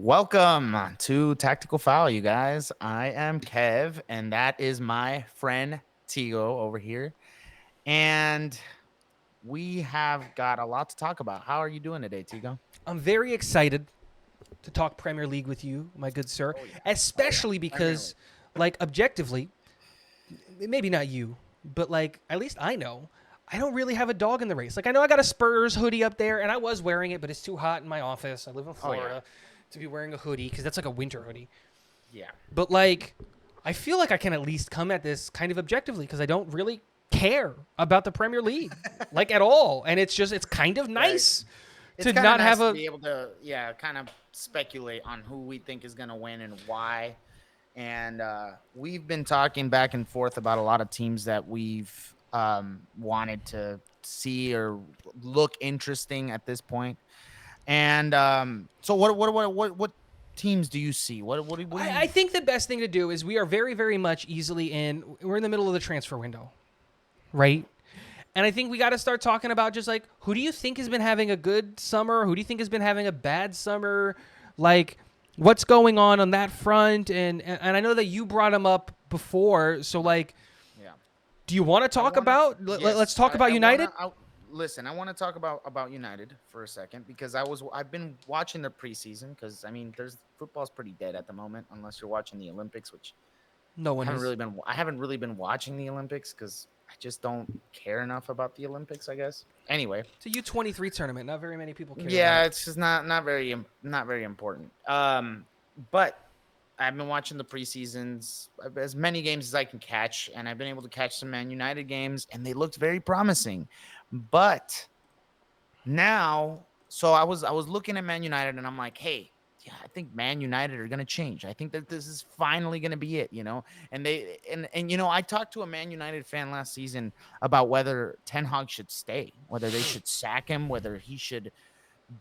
Welcome to Tactical Foul, you guys. I am Kev, and that is my friend Tigo over here. And we have got a lot to talk about. How are you doing today, Tigo? I'm very excited to talk Premier League with you, my good sir, Oh yeah. Oh yeah. especially Premier League. because, like, objectively, maybe not you, but, like, at least I know I don't really have a dog in the race. Like, I know I got a Spurs hoodie up there, and I was wearing it, but it's too hot in my office. I live in Oh yeah. Florida to be wearing a hoodie because that's like a winter hoodie. Yeah. But, like, I feel like I can at least come at this kind of objectively because I don't really care about the Premier League, like, at all. And it's kind of Right. nice It's to kind of not nice have to a. be able to, kind of speculate on who we think is going to win and why. And we've been talking back and forth about a lot of teams that we've wanted to see or look interesting at this point. And so what teams do you see? What do I you? think the best thing to do is we are very, very much easily in. We're in the middle of the transfer window, right? And I think we got to start talking about just like who do you think has been having a good summer? Who do you think has been having a bad summer? Like, what's going on that front? And I know that you brought him up before. So, like, Yeah, do you want to I talk want to. about? Let's Yes, talk about I want to. United. Listen, I want to talk about United for a second because I've been watching the preseason because I mean there's football's pretty dead at the moment unless you're watching the Olympics, which No one is. I haven't really been watching the Olympics because I just don't care enough about the Olympics, I guess. Anyway, It's a U23 tournament. Not very many people care about yeah, it. it's just not very important. But I've been watching the preseasons as many games as I can catch, and I've been able to catch some Man United games, and they looked very promising. But now, so I was looking at Man United, and I'm like, hey, yeah, I think Man United are gonna change. I think that this is finally gonna be it, you know. And I talked to a Man United fan last season about whether Ten Hag should stay, whether they should sack him, whether he should,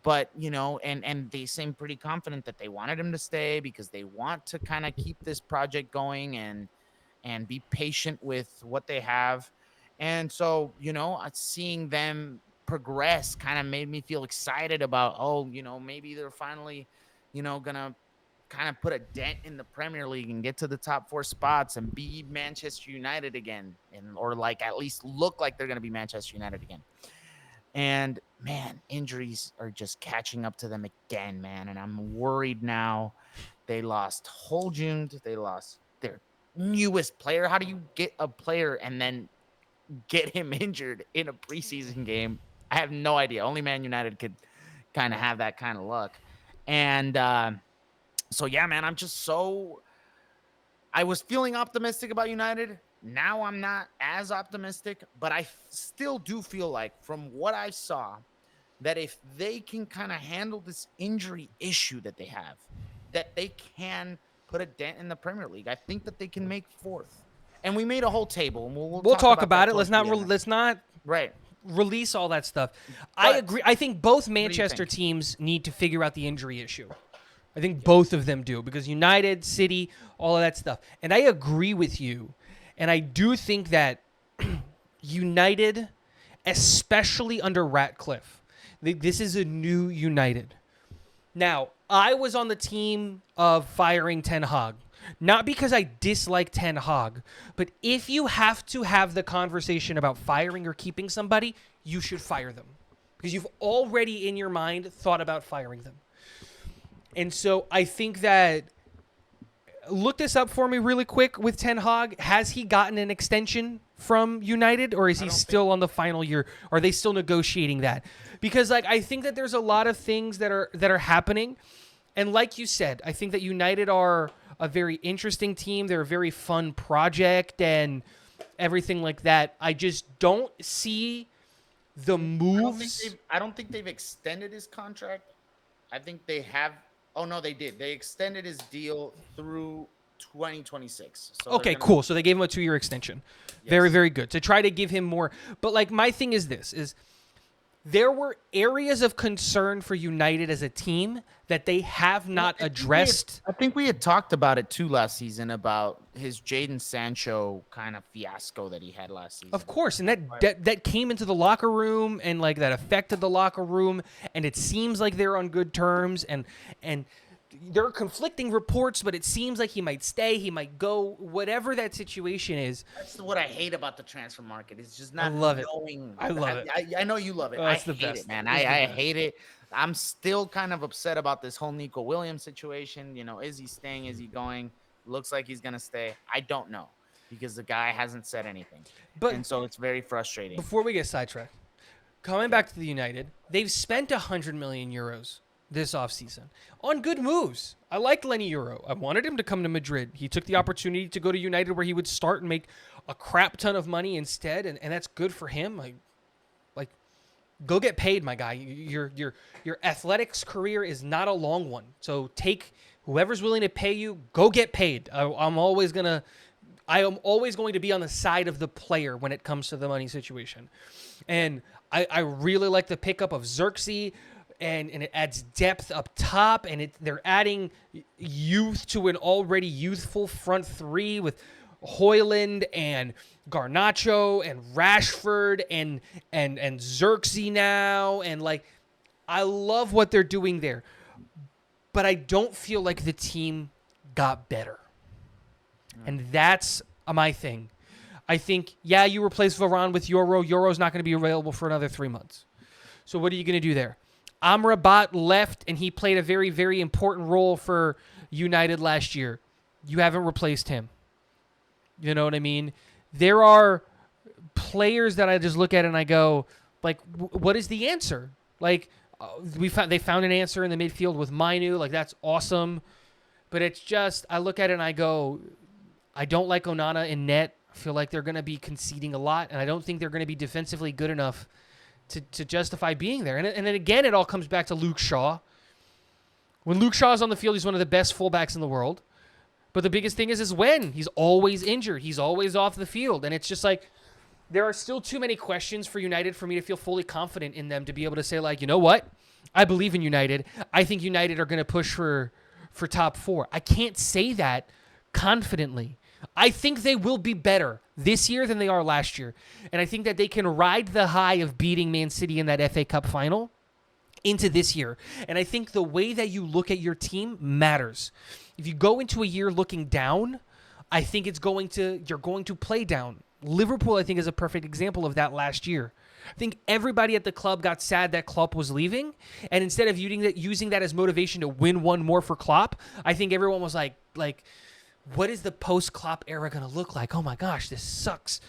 but and they seem pretty confident that they wanted him to stay because they want to kind of keep this project going and be patient with what they have. And so seeing them progress kind of made me feel excited about, oh, maybe they're finally gonna kind of put a dent in the Premier League and get to the top four spots and be Manchester United again, and or like at least look like they're gonna be Manchester United again. And man, injuries are just catching up to them again, man. And I'm worried now. They lost Holjund. They lost their newest player. How do you get a player and then get him injured in a preseason game? I have no idea. Only Man United could kind of have that kind of luck. And so, yeah, man, I was feeling optimistic about United. Now I'm not as optimistic, but I still do feel like, from what I saw, that if they can kind of handle this injury issue that they have, that they can put a dent in the Premier League. I think that they can make fourth. And we made a whole table, and we'll We'll talk talk about about that it. towards the end. Let's not Right. release all that stuff. I But agree. I think both what do you Manchester think? teams need to figure out the injury issue. I think both of them do because United, City, all of that stuff. And I agree with you. And I do think that United, especially under Ratcliffe, this is a new United. Now, I was on the team of firing Ten Hag. Not because I dislike Ten Hag, but if you have to have the conversation about firing or keeping somebody, you should fire them. Because you've already in your mind thought about firing them. And so I think that look this up for me really quick with Ten Hag. Has he gotten an extension from United, or is he still on the final year? Are they still negotiating that? Because like I think that there's a lot of things that are happening, and like you said, I think that United are a very interesting team. They're a very fun project and everything like that. I just don't see the moves. I don't think they've extended his contract. I think they have. Oh no, they did. They extended his deal through 2026. So they're Okay, gonna. cool. So they gave him a 2-year extension. Very, Yes. very good. To try to give him more. But like my thing is this is there were areas of concern for United as a team that they have not addressed. I think we had talked about it too last season about his Jaden Sancho kind of fiasco that he had last Of season. course, and that came into the locker room and like that affected the locker room, and it seems like they're on good terms, and there are conflicting reports, but it seems like he might stay, he might go, whatever that situation is. That's what I hate about the transfer market. It's just I not love it. knowing. I love it. I know you love it. Oh, I it's the hate best. it, man. It's the I best. hate it. I'm still kind of upset about this whole Nico Williams situation. Is he staying? Is he going? Looks like he's gonna stay. I don't know because the guy hasn't said anything, But and so it's very frustrating. before we get sidetracked, coming back to the United, they've spent 100 million euros this offseason on good moves. I liked Lenny Euro. I wanted him to come to Madrid. He took the opportunity to go to United where he would start and make a crap ton of money instead, and that's good for him. Like go get paid, my guy. Your athletics career is not a long one. So take whoever's willing to pay you, go get paid. I am always going to be on the side of the player when it comes to the money situation. And I really like the pickup of Xerxes, and it adds depth up top, and they're adding youth to an already youthful front three with Hoyland and Garnacho and Rashford and Xerxes now, and like I love what they're doing there. But I don't feel like the team got better. And that's my thing. I think, you replace Varane with Euro. Euro's not going to be available for another 3 months. So what are you going to do there? Amrabat left, and he played a very, very important role for United last year. You haven't replaced him. You know what I mean? There are players that I just look at and I go, like, what is the answer? Like, they found an answer in the midfield with Mainu. Like, that's awesome. But it's just, I look at it and I go, I don't like Onana in net. I feel like they're going to be conceding a lot, and I don't think they're going to be defensively good enough to justify being there. And then again, it all comes back to Luke Shaw. When Luke Shaw is on the field, he's one of the best fullbacks in the world. But the biggest thing is when he's always injured. He's always off the field. And it's just like, there are still too many questions for United for me to feel fully confident in them to be able to say, like, you know what? I believe in United. I think United are going to push for top 4. I can't say that confidently. I think they will be better this year than they are last year. And I think that they can ride the high of beating Man City in that FA Cup final into this year. And I think the way that you look at your team matters. If you go into a year looking down, I think you're going to play down. Liverpool, I think, is a perfect example of that last year. I think everybody at the club got sad that Klopp was leaving, and instead of using that as motivation to win one more for Klopp, I think everyone was like, what is the post-Klopp era going to look like? Oh my gosh, this sucks.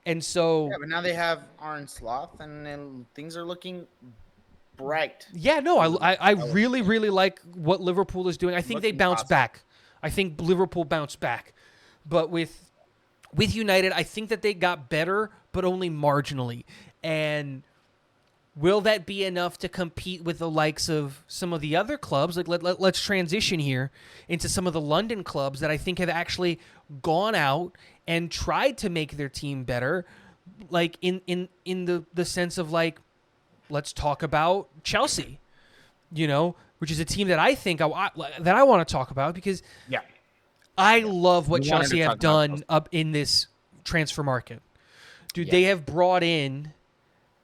And so... Yeah, but now they have Arne Slot, and then things are looking bright. Yeah, no, I really, really like what Liverpool is doing. I think they bounce back. I think Liverpool bounced back. But with United, I think that they got better, but only marginally. And will that be enough to compete with the likes of some of the other clubs? Like let's transition here into some of the London clubs that I think have actually gone out and tried to make their team better. Like in the sense of, like, let's talk about Chelsea, which is a team that I think that I want to talk about because I love what Chelsea have done up in this transfer market. Dude, they have brought in,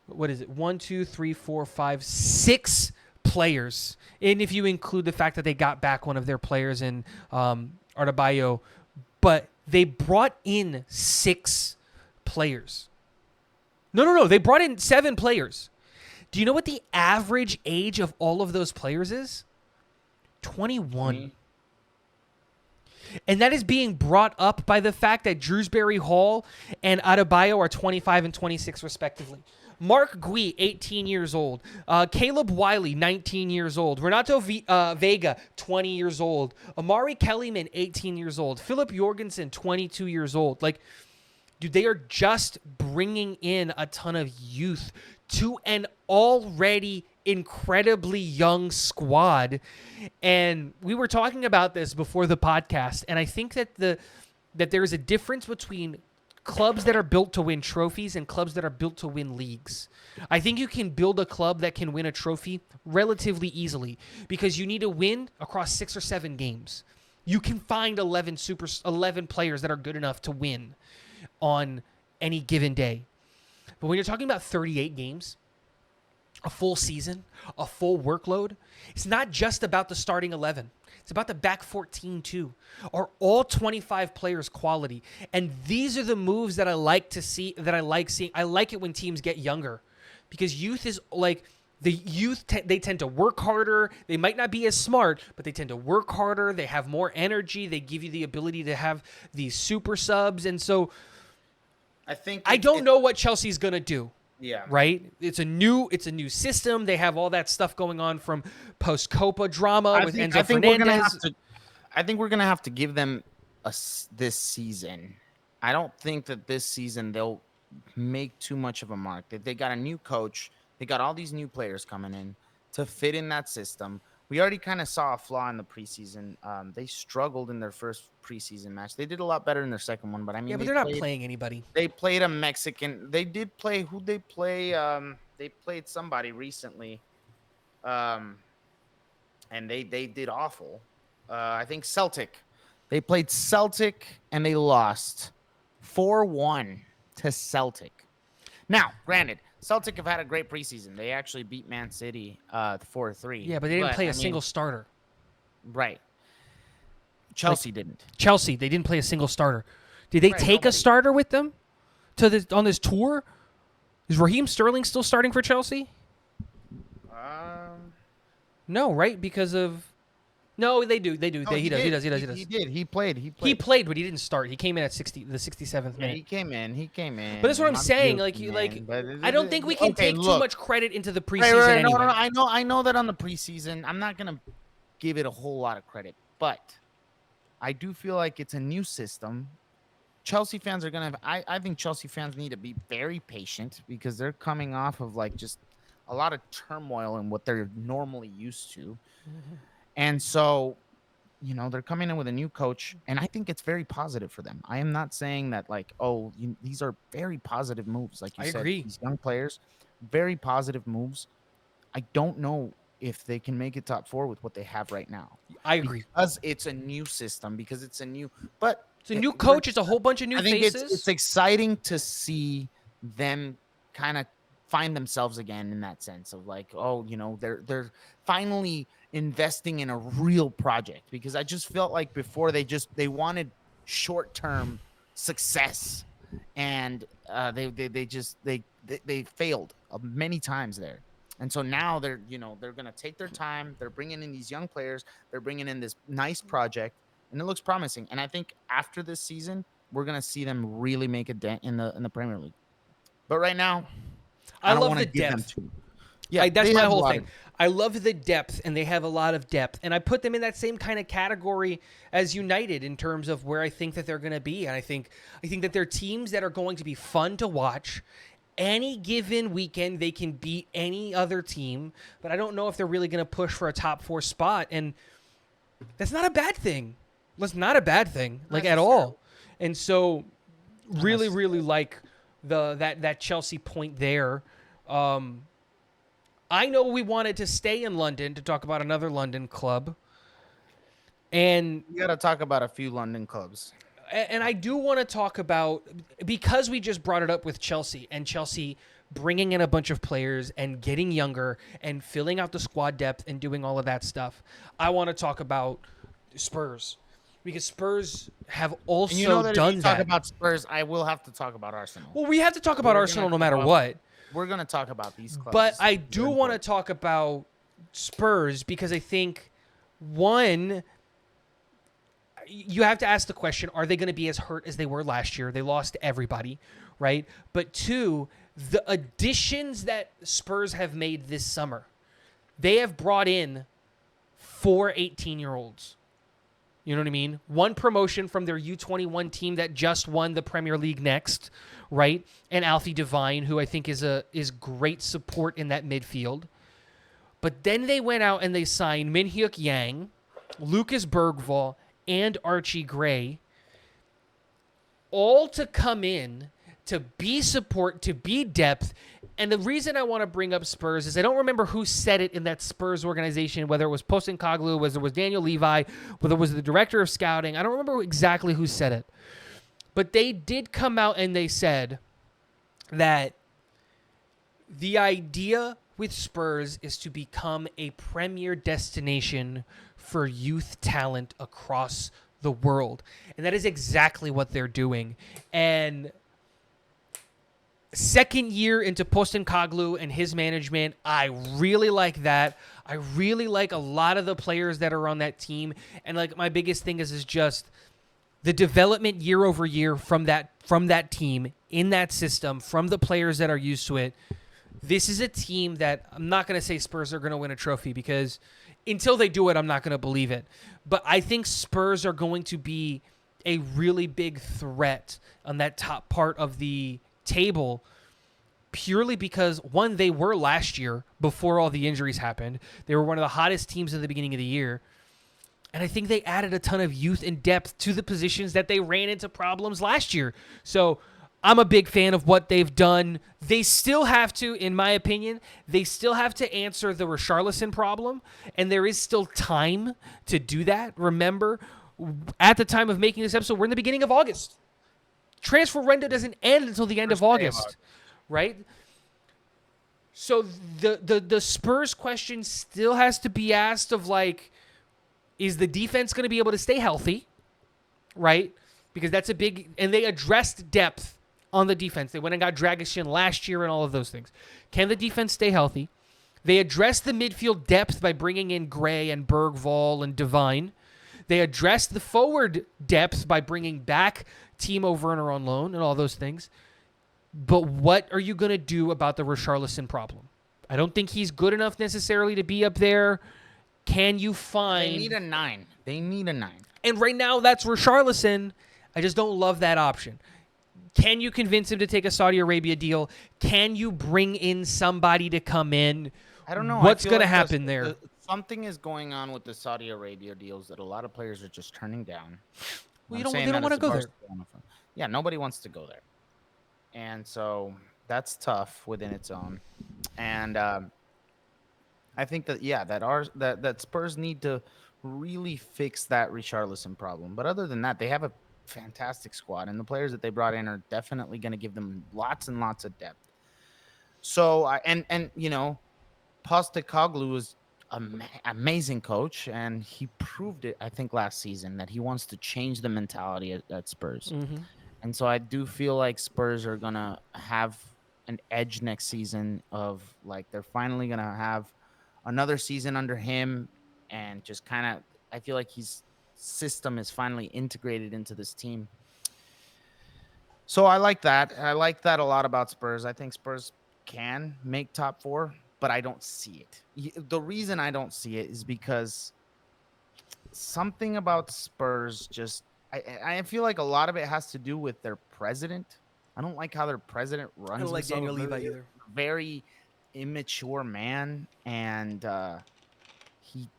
what is it, 1, 2, 3, 4, 5, 6 players. And if you include the fact that they got back one of their players in Artabayo, but they brought in 6 players. No. They brought in 7 players. Do you know what the average age of all of those players is? 21. Mm-hmm. And that is being brought up by the fact that Shrewsbury Hall and Adebayo are 25 and 26 respectively. Mark Gui, 18 years old. Caleb Wiley, 19 years old. Renato Vega, 20 years old. Amari Kellyman, 18 years old. Philip Jorgensen, 22 years old. Like, dude, they are just bringing in a ton of youth to an already incredibly young squad. And we were talking about this before the podcast, and I think that that there is a difference between clubs that are built to win trophies and clubs that are built to win leagues. I think you can build a club that can win a trophy relatively easily because you need to win across 6 or 7 games. You can find 11 players that are good enough to win on any given day. But when you're talking about 38 games, a full season, a full workload. It's not just about the starting 11. It's about the back 14 too. Are all 25 players quality? And these are the moves that I like to see, that I like seeing. I like it when teams get younger, because youth is like, the youth, they tend to work harder. They might not be as smart, but they tend to work harder. They have more energy. They give you the ability to have these super subs. And so I don't know what Chelsea's going to do. Yeah. Right? It's a new system. They have all that stuff going on from post Copa drama with Enzo Fernandez. I think we're gonna have to give them this season. I don't think that this season they'll make too much of a mark. They got a new coach. They got all these new players coming in to fit in that system. We already kind of saw a flaw in the preseason. They struggled in their first preseason match. They did a lot better in their second one, but I mean, Yeah, but they're not playing anybody. They played a Mexican. They did play. Who they play? They played somebody recently, and they did awful. I think Celtic. They played Celtic and they lost 4-1 to Celtic. Now, granted, Celtic have had a great preseason. They actually beat Man City 4-3. Yeah, but they didn't play a single starter. Right. Chelsea didn't. Chelsea, they didn't play a single starter. Did they take a starter with them on this tour? Is Raheem Sterling still starting for Chelsea? No, right? Because of no, they do. No, he does. He did. He played, but he didn't start. He came in at the 67th minute. Yeah, he came in. But that's what I'm saying. Like, I don't think we can take too much credit into the preseason. Right. Anyway. No, I know that on the preseason, I'm not gonna give it a whole lot of credit, but I do feel like it's a new system. Chelsea fans are gonna I think Chelsea fans need to be very patient because they're coming off of like just a lot of turmoil in what they're normally used to. Mm-hmm. And so, they're coming in with a new coach, and I think it's very positive for them. I am not saying that like, these are very positive moves. Like you said, agree. These young players, very positive moves. I don't know if they can make it top 4 with what they have right now. I agree. Because it's a new system, but it's a new coach. It's a whole bunch of new faces. I think it's exciting to see them kind of find themselves again in that sense of like, they're finally investing in a real project, because I just felt like before they wanted short-term success, and they failed many times there. And so now they're going to take their time. They're bringing in these young players. They're bringing in this nice project, and it looks promising. And I think after this season, we're going to see them really make a dent in the Premier League. But right now, I love the depth. Yeah, that's my whole thing. I love the depth, and they have a lot of depth. And I put them in that same kind of category as United in terms of where I think that they're going to be. And I think that they're teams that are going to be fun to watch. Any given weekend, they can beat any other team, but I don't know if they're really going to push for a top 4 spot. And that's not a bad thing. That's not a bad thing, like at all. And so really, really like that Chelsea point there. I know we wanted to stay in London to talk about another London club. And you got to talk about a few London clubs. And I do want to talk about, because we just brought it up with Chelsea, and Chelsea bringing in a bunch of players and getting younger and filling out the squad depth and doing all of that stuff. I want to talk about Spurs, because Spurs have also done that. Talk about Spurs, I will have to talk about Arsenal. Well, we have to talk about Arsenal no matter what. We're going to talk about these clubs. But I do want to talk about Spurs, because I think, one, you have to ask the question, are they going to be as hurt as they were last year? They lost everybody, right? But two, the additions that Spurs have made this summer, they have brought in 4 18-year-olds. You know what I mean? One promotion from their U21 team that just won the Premier League next, right? And Alfie Devine, who I think is great support in that midfield. But then they went out and they signed Min Hyuk Yang, Lucas Bergvall, and Archie Gray, all to come in to be support, to be depth. And the reason I want to bring up Spurs is I don't remember who said it in that Spurs organization, whether it was Postecoglou, whether it was Daniel Levi, whether it was the director of scouting. I don't remember exactly who said it. But they did come out and they said that the idea with Spurs is to become a premier destination for youth talent across the world. And that is exactly what they're doing. And second year into Postecoglou and his management, I really like that. I really like a lot of the players that are on that team. And like my biggest thing is just the development year over year from that team in that system, from the players that are used to it. This is a team that I'm not going to say Spurs are going to win a trophy, because until they do it, I'm not going to believe it. But I think Spurs are going to be a really big threat on that top part of the table, purely because, one, they were last year before all the injuries happened. They were one of the hottest teams in the beginning of the year. And I think they added a ton of youth and depth to the positions that they ran into problems last year. So I'm a big fan of what they've done. They still have to, in my opinion, they still have to answer the Richarlison problem. And there is still time to do that. Remember, at the time of making this episode, we're in the beginning of August. Transfer window doesn't end until the end of August, right? So the Spurs question still has to be asked of, like, is the defense going to be able to stay healthy, right? Because that's a big, and they addressed depth on the defense. They went and got Dragic last year and all of those things. Can the defense stay healthy? They addressed the midfield depth by bringing in Gray and Bergvall and Devine. They addressed the forward depth by bringing back Timo Werner on loan and all those things. But what are you going to do about the Richarlison problem? I don't think he's good enough necessarily to be up there. Can you find... They need a 9. They need a 9. And right now, that's Richarlison. I just don't love that option. Can you convince him to take a Saudi Arabia deal? Can you bring in somebody to come in? I don't know. What's going to happen there? Something is going on with the Saudi Arabia deals that a lot of players are just turning down. Well, they don't want to go there. Yeah, nobody wants to go there. And so that's tough within its own. And I think that, yeah, that Spurs need to really fix that Richarlison problem. But other than that, they have a fantastic squad, and the players that they brought in are definitely going to give them lots and lots of depth. So, and you know, Postecoglou is an amazing coach, and he proved it, I think, last season that he wants to change the mentality at Spurs. Mm-hmm. And so I do feel like Spurs are going to have an edge next season of, like, they're finally going to have another season under him, and just kind of, I feel like his system is finally integrated into this team. So I like that. I like that a lot about Spurs. I think Spurs can make top 4, but I don't see it. The reason I don't see it is because something about Spurs just, I feel like a lot of it has to do with their president. I don't like how their president runs. I don't like Daniel Levy either. Very immature man, and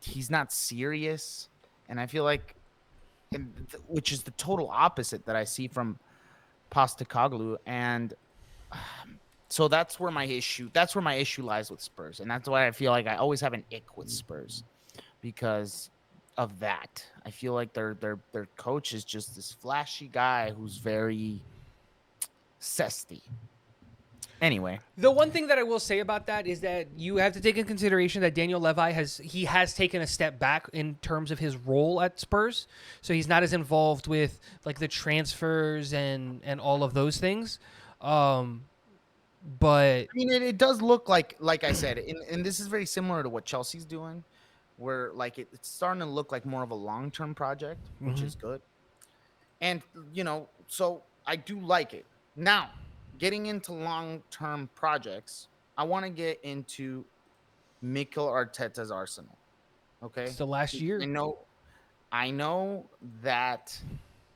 he's not serious, and I feel like, which is the total opposite that I see from Postecoglou, and so that's where my issue lies with Spurs, and that's why I feel like I always have an ick with Spurs, because of that. I feel like their coach is just this flashy guy who's very zesty. Anyway, the one thing that I will say about that is that you have to take in consideration that Daniel Levy has taken a step back in terms of his role at Spurs, so he's not as involved with, like, the transfers and all of those things. But I mean, it does look like I said, and this is very similar to what Chelsea's doing, where, like, it's starting to look like more of a long-term project, which is good. And, you know, so I do like it. Now, getting into long-term projects, I want to get into Mikel Arteta's Arsenal. Okay? It's the last year. I know that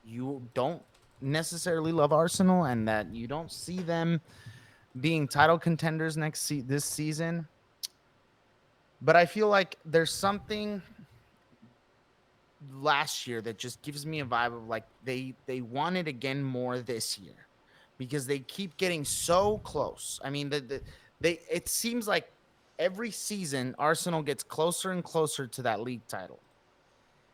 you don't necessarily love Arsenal, and that you don't see them being title contenders this season. But I feel like there's something last year that just gives me a vibe of, like, they want it again more this year, because they keep getting so close. I mean, it seems like every season Arsenal gets closer and closer to that league title.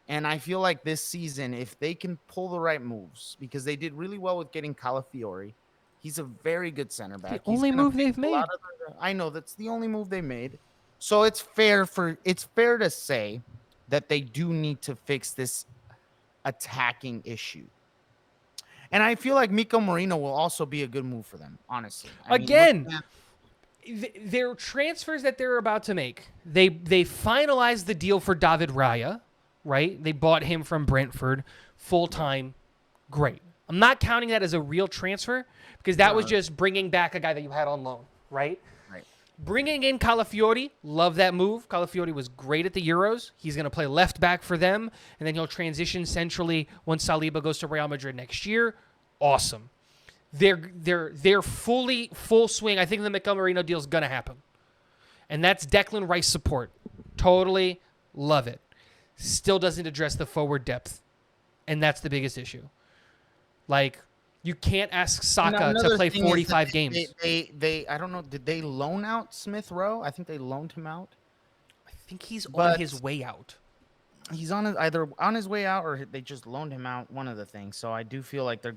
And I feel like this season, if they can pull the right moves, because they did really well with getting Calafiori, He's a very good center back. The He's only gonna move fix they've a made. lot of I know that's the only move they made. So it's fair to say that they do need to fix this attacking issue. And I feel like Miko Marino will also be a good move for them, honestly. I mean, Again, looking at- their transfers that they're about to make, they finalized the deal for David Raya, right? They bought him from Brentford full time. Great. I'm not counting that as a real transfer because that was just bringing back a guy that you had on loan, right? right. Bringing in Calafiori, love that move. Calafiori was great at the Euros. He's going to play left back for them, and then he'll transition centrally once Saliba goes to Real Madrid next year. Awesome. They're fully full swing. I think the Mikel Merino deal is going to happen, and that's Declan Rice support. Totally love it. Still doesn't address the forward depth, and that's the biggest issue. Like, you can't ask Saka to Another play thing is that 45 games. They I don't know. Did they loan out Smith Rowe? I think they loaned him out. I think he's on But- his way out. He's on either on his way out or they just loaned him out. One of the things. So I do feel like they're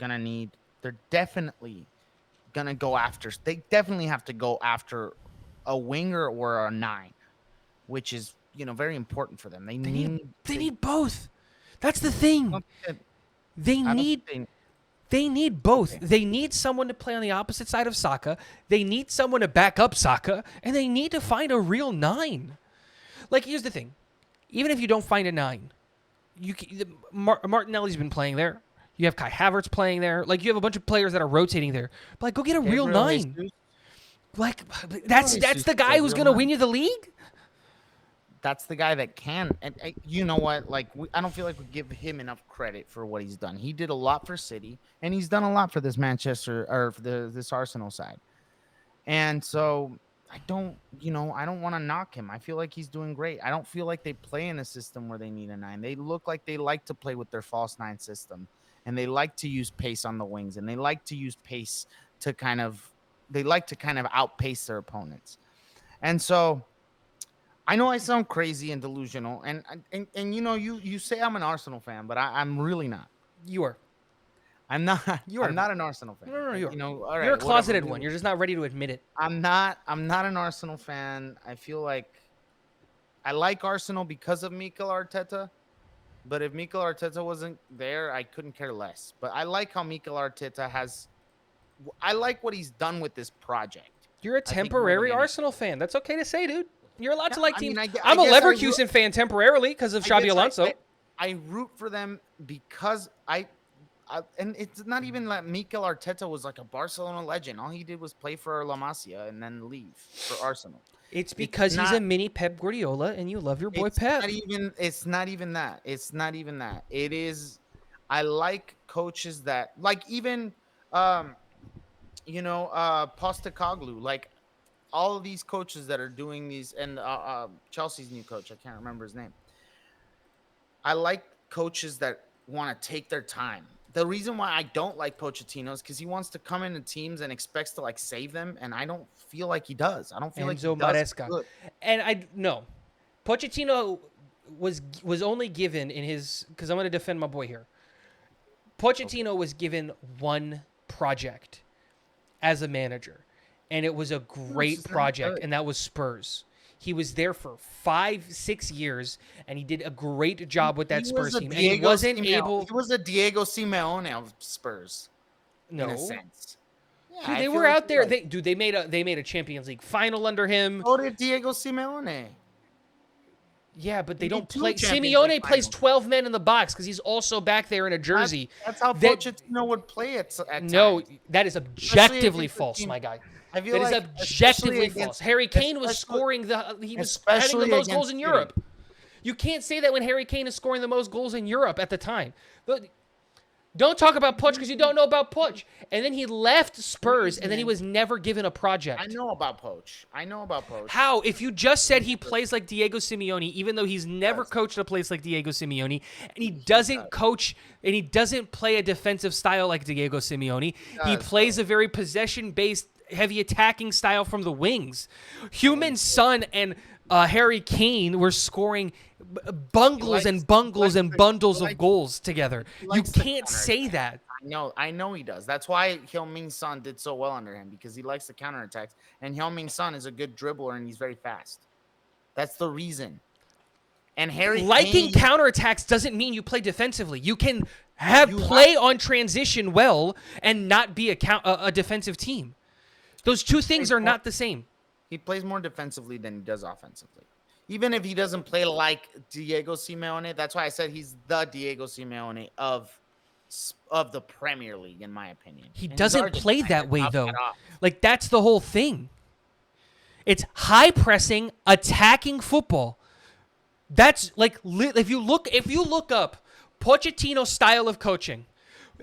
definitely gonna go after. They definitely have to go after a winger or a 9, which is very important for them. They Need both. That's the thing. They need both. Okay. They need someone to play on the opposite side of Saka. They need someone to back up Saka, and they need to find a real 9. Like, here's the thing: even if you don't find a 9, Martinelli's been playing there. You have Kai Havertz playing there. Like, you have a bunch of players that are rotating there. But like, go get a real 9. Jesus. Like, that's the guy who's gonna win you the league. That's the guy that can. And you know what? Like, I don't feel like we give him enough credit for what he's done. He did a lot for City, and he's done a lot for this Manchester or for this Arsenal side. And so I don't want to knock him. I feel like he's doing great. I don't feel like they play in a system where they need a 9. They look like they like to play with their false 9 system, and they like to use pace on the wings, and they like to use pace to kind of outpace their opponents. And so I know I sound crazy and delusional, and you say I'm an Arsenal fan, but I'm really not. You are. I'm not. You are. I'm not an Arsenal fan. No, you are. All right, You're a closeted whatever. one. You're just not ready to admit it. I'm not an Arsenal fan. I feel like I like Arsenal because of Mikel Arteta, but if Mikel Arteta wasn't there, I couldn't care less. But I like how Mikel Arteta I like what he's done with this project. You're a think more than temporary anything. Arsenal fan. That's okay to say, dude. You're allowed to like I teams. mean, I'm a I guess Leverkusen fan temporarily because of Xabi Alonso. I root for them because and it's not even that Mikel Arteta was like a Barcelona legend. All he did was play for La Masia and then leave for Arsenal. It's because he's a not- mini Pep Guardiola and you love your boy It's Pep. It's not even that. It's not even that. It is. I like coaches that like even Postecoglou, like all of these coaches that are doing these, and Chelsea's new coach, I can't remember his name. I like coaches that want to take their time. The reason why I don't like Pochettino is because he wants to come into teams and expects to like save them, and I don't feel like he does. I don't feel Enzo like he does Maresca. good. And Pochettino was only given in his, because I'm going to defend my boy here. Pochettino was given one project as a manager, and it was a great just not project, good. and that was Spurs. He was there for 5-6 years, and he did a great job with that He Spurs was a team. And he Diego wasn't Simeone. able. He was a Diego Simeone of Spurs, No, in a sense. Yeah, Dude, I they feel were like out there. like- They made a Champions League final under him. So did Diego Simeone. Yeah, but they He don't did two play. Champions Simeone League plays finals. 12 men in the box because he's also back there in a jersey. That's how That- Pochettino would play it at No, times. that is objectively against the false, team- my guy. I feel That is like objectively especially false. against- Harry Kane was especially- scoring he was having the especially most goals against in City. Europe. You can't say that when Harry Kane is scoring the most goals in Europe at the time. But don't talk about Poch because you don't know about Poch. And then he left Spurs, and then he was never given a project. I know about Poch. How? If you just said he plays like Diego Simeone, even though he's never coached a place like Diego Simeone, and he doesn't coach and he doesn't play a defensive style like Diego Simeone, he plays a very possession-based, heavy attacking style from the wings. Human Son and Harry Kane were scoring bungles and bundles of goals together. You likes the can't counter say that. I know he does. That's why Heung-min Son did so well under him, because he likes the counterattacks. And Heung-min Son is a good dribbler and he's very fast. That's the reason. And Harry Liking Kane, counterattacks doesn't mean you play defensively. You can You play on transition well and not be a defensive team. Those two things are not the same. he plays more defensively than he does offensively. Even if he doesn't play like Diego Simeone, that's why I said he's the Diego Simeone of the Premier League, in my opinion. He And he's doesn't play Argentine, that way top though. that off. Like that's the whole thing. It's high pressing, attacking football. That's like if you look up Pochettino's style of coaching,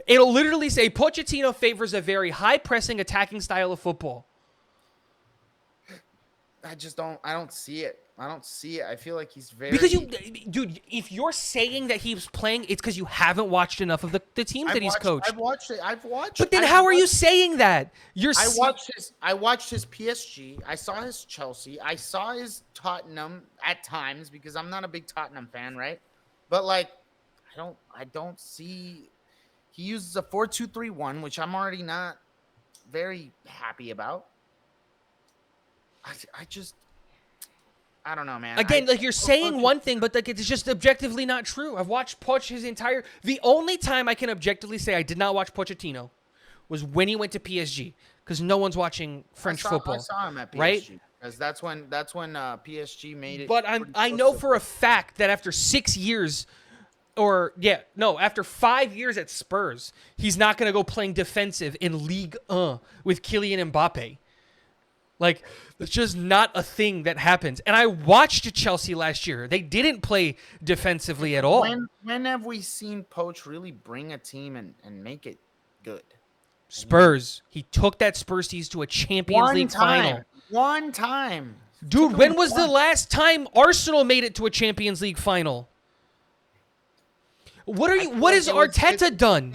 it'll literally say Pochettino favors a very high pressing, attacking style of football. I don't see it. I don't see it. I feel like he's very Because dude, if you're saying that he's playing, it's because you haven't watched enough of the teams that he's coached. I've watched it. But then how are you saying that? I watched his PSG. I saw his Chelsea. I saw his Tottenham at times, because I'm not a big Tottenham fan, right? But like, I don't see. He uses a 4-2-3-1, which I'm already not very happy about. I don't know, man. Again, like you're saying one thing, but like it's just objectively not true. I've watched Poch his entire. The only time I can objectively say I did not watch Pochettino was when he went to PSG, because no one's watching French football. I saw him at PSG, right? Because that's when PSG made it. But I know for a fact that after 6 years, after 5 years at Spurs, he's not going to go playing defensive in Ligue 1 with Kylian Mbappe. Like, it's just not a thing that happens. And I watched Chelsea last year. They didn't play defensively at all. When have we seen Poch really bring a team and make it good? Spurs. He took that Spurs team to a Champions League final. One time. Dude, when was the last time Arsenal made it to a Champions League final? What has Arteta done?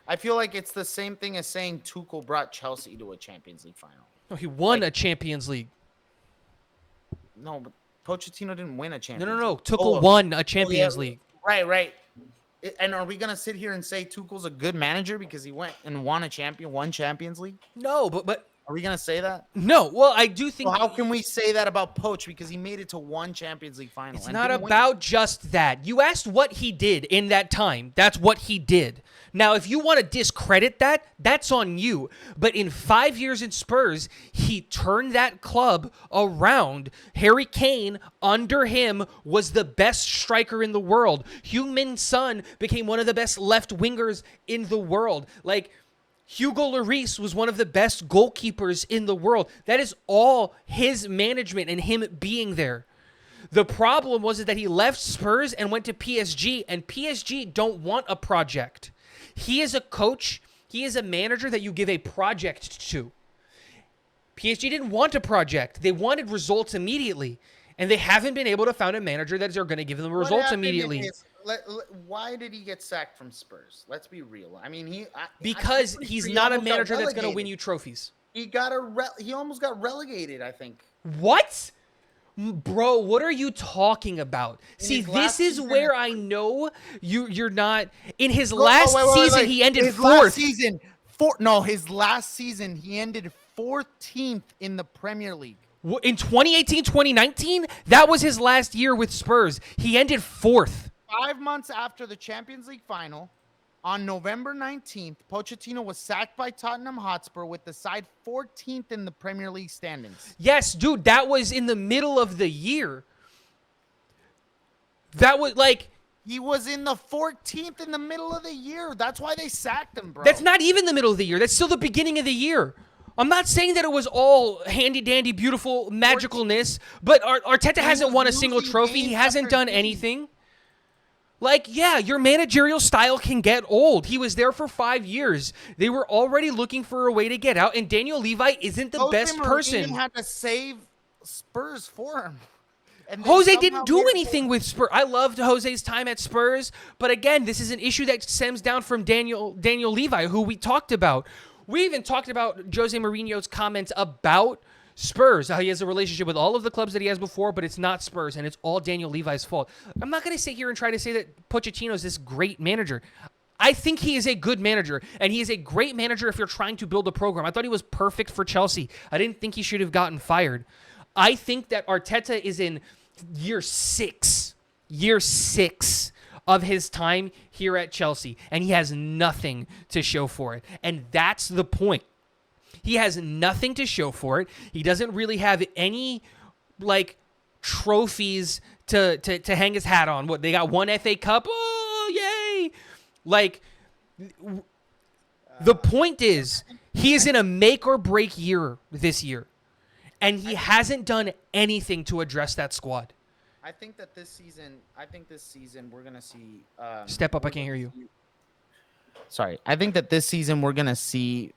I feel like it's the same thing as saying Tuchel brought Chelsea to a Champions League final. No, he won a Champions League. No, but Pochettino didn't win a Champions League. No. Tuchel won a Champions League. Right. And are we gonna sit here and say Tuchel's a good manager because he went and won Champions League? No, but are we gonna say that? No. Well, I do think. Well, how can we say that about Poch, because he made it to one Champions League final? It's not about just that. You asked what he did in that time. That's what he did. Now, if you want to discredit that, that's on you. But in 5 years in Spurs, he turned that club around. Harry Kane, under him, was the best striker in the world. Heung-min Son became one of the best left wingers in the world. Like, Hugo Lloris was one of the best goalkeepers in the world. That is all his management and him being there. The problem was that he left Spurs and went to PSG, and PSG don't want a project. He is a coach. He is a manager that you give a project to. PSG didn't want a project. They wanted results immediately, and they haven't been able to find a manager that is going to give them results immediately. Why did he get sacked from Spurs? Let's be real. I mean, because he's not a manager that's going to win you trophies. He almost got relegated, I think. What? Bro, what are you talking about? See, this is where I know you're not. In his last season, he ended fourth. His last season, he ended 14th in the Premier League. In 2018, 2019, that was his last year with Spurs. He ended fourth. 5 months after the Champions League final, on November 19th, Pochettino was sacked by Tottenham Hotspur with the side 14th in the Premier League standings. Yes, dude, that was in the middle of the year. That was like... He was in the 14th in the middle of the year. That's why they sacked him, bro. That's not even the middle of the year. That's still the beginning of the year. I'm not saying that it was all handy-dandy, beautiful magicalness, but Arteta hasn't won a single trophy. He hasn't done anything. Like, yeah, your managerial style can get old. He was there for 5 years. They were already looking for a way to get out, and Daniel Levy isn't the best person. He had to save Spurs for him. Jose didn't do anything with Spurs. I loved Jose's time at Spurs, but again, this is an issue that stems down from Daniel Levy, who we talked about. We even talked about Jose Mourinho's comments about Spurs, how he has a relationship with all of the clubs that he has before, but it's not Spurs, and it's all Daniel Levy's fault. I'm not going to sit here and try to say that Pochettino is this great manager. I think he is a good manager, and he is a great manager if you're trying to build a program. I thought he was perfect for Chelsea. I didn't think he should have gotten fired. I think that Arteta is in year six of his time here at Chelsea, and he has nothing to show for it. And that's the point. He has nothing to show for it. He doesn't really have any, like, trophies to hang his hat on. What, they got one FA Cup? Oh, yay! Like, the point is, he is in a make or break year this year, and he hasn't done anything to address that squad. I think this season we're gonna see. Step up! I can't hear you. Sorry, I think that this season we're gonna see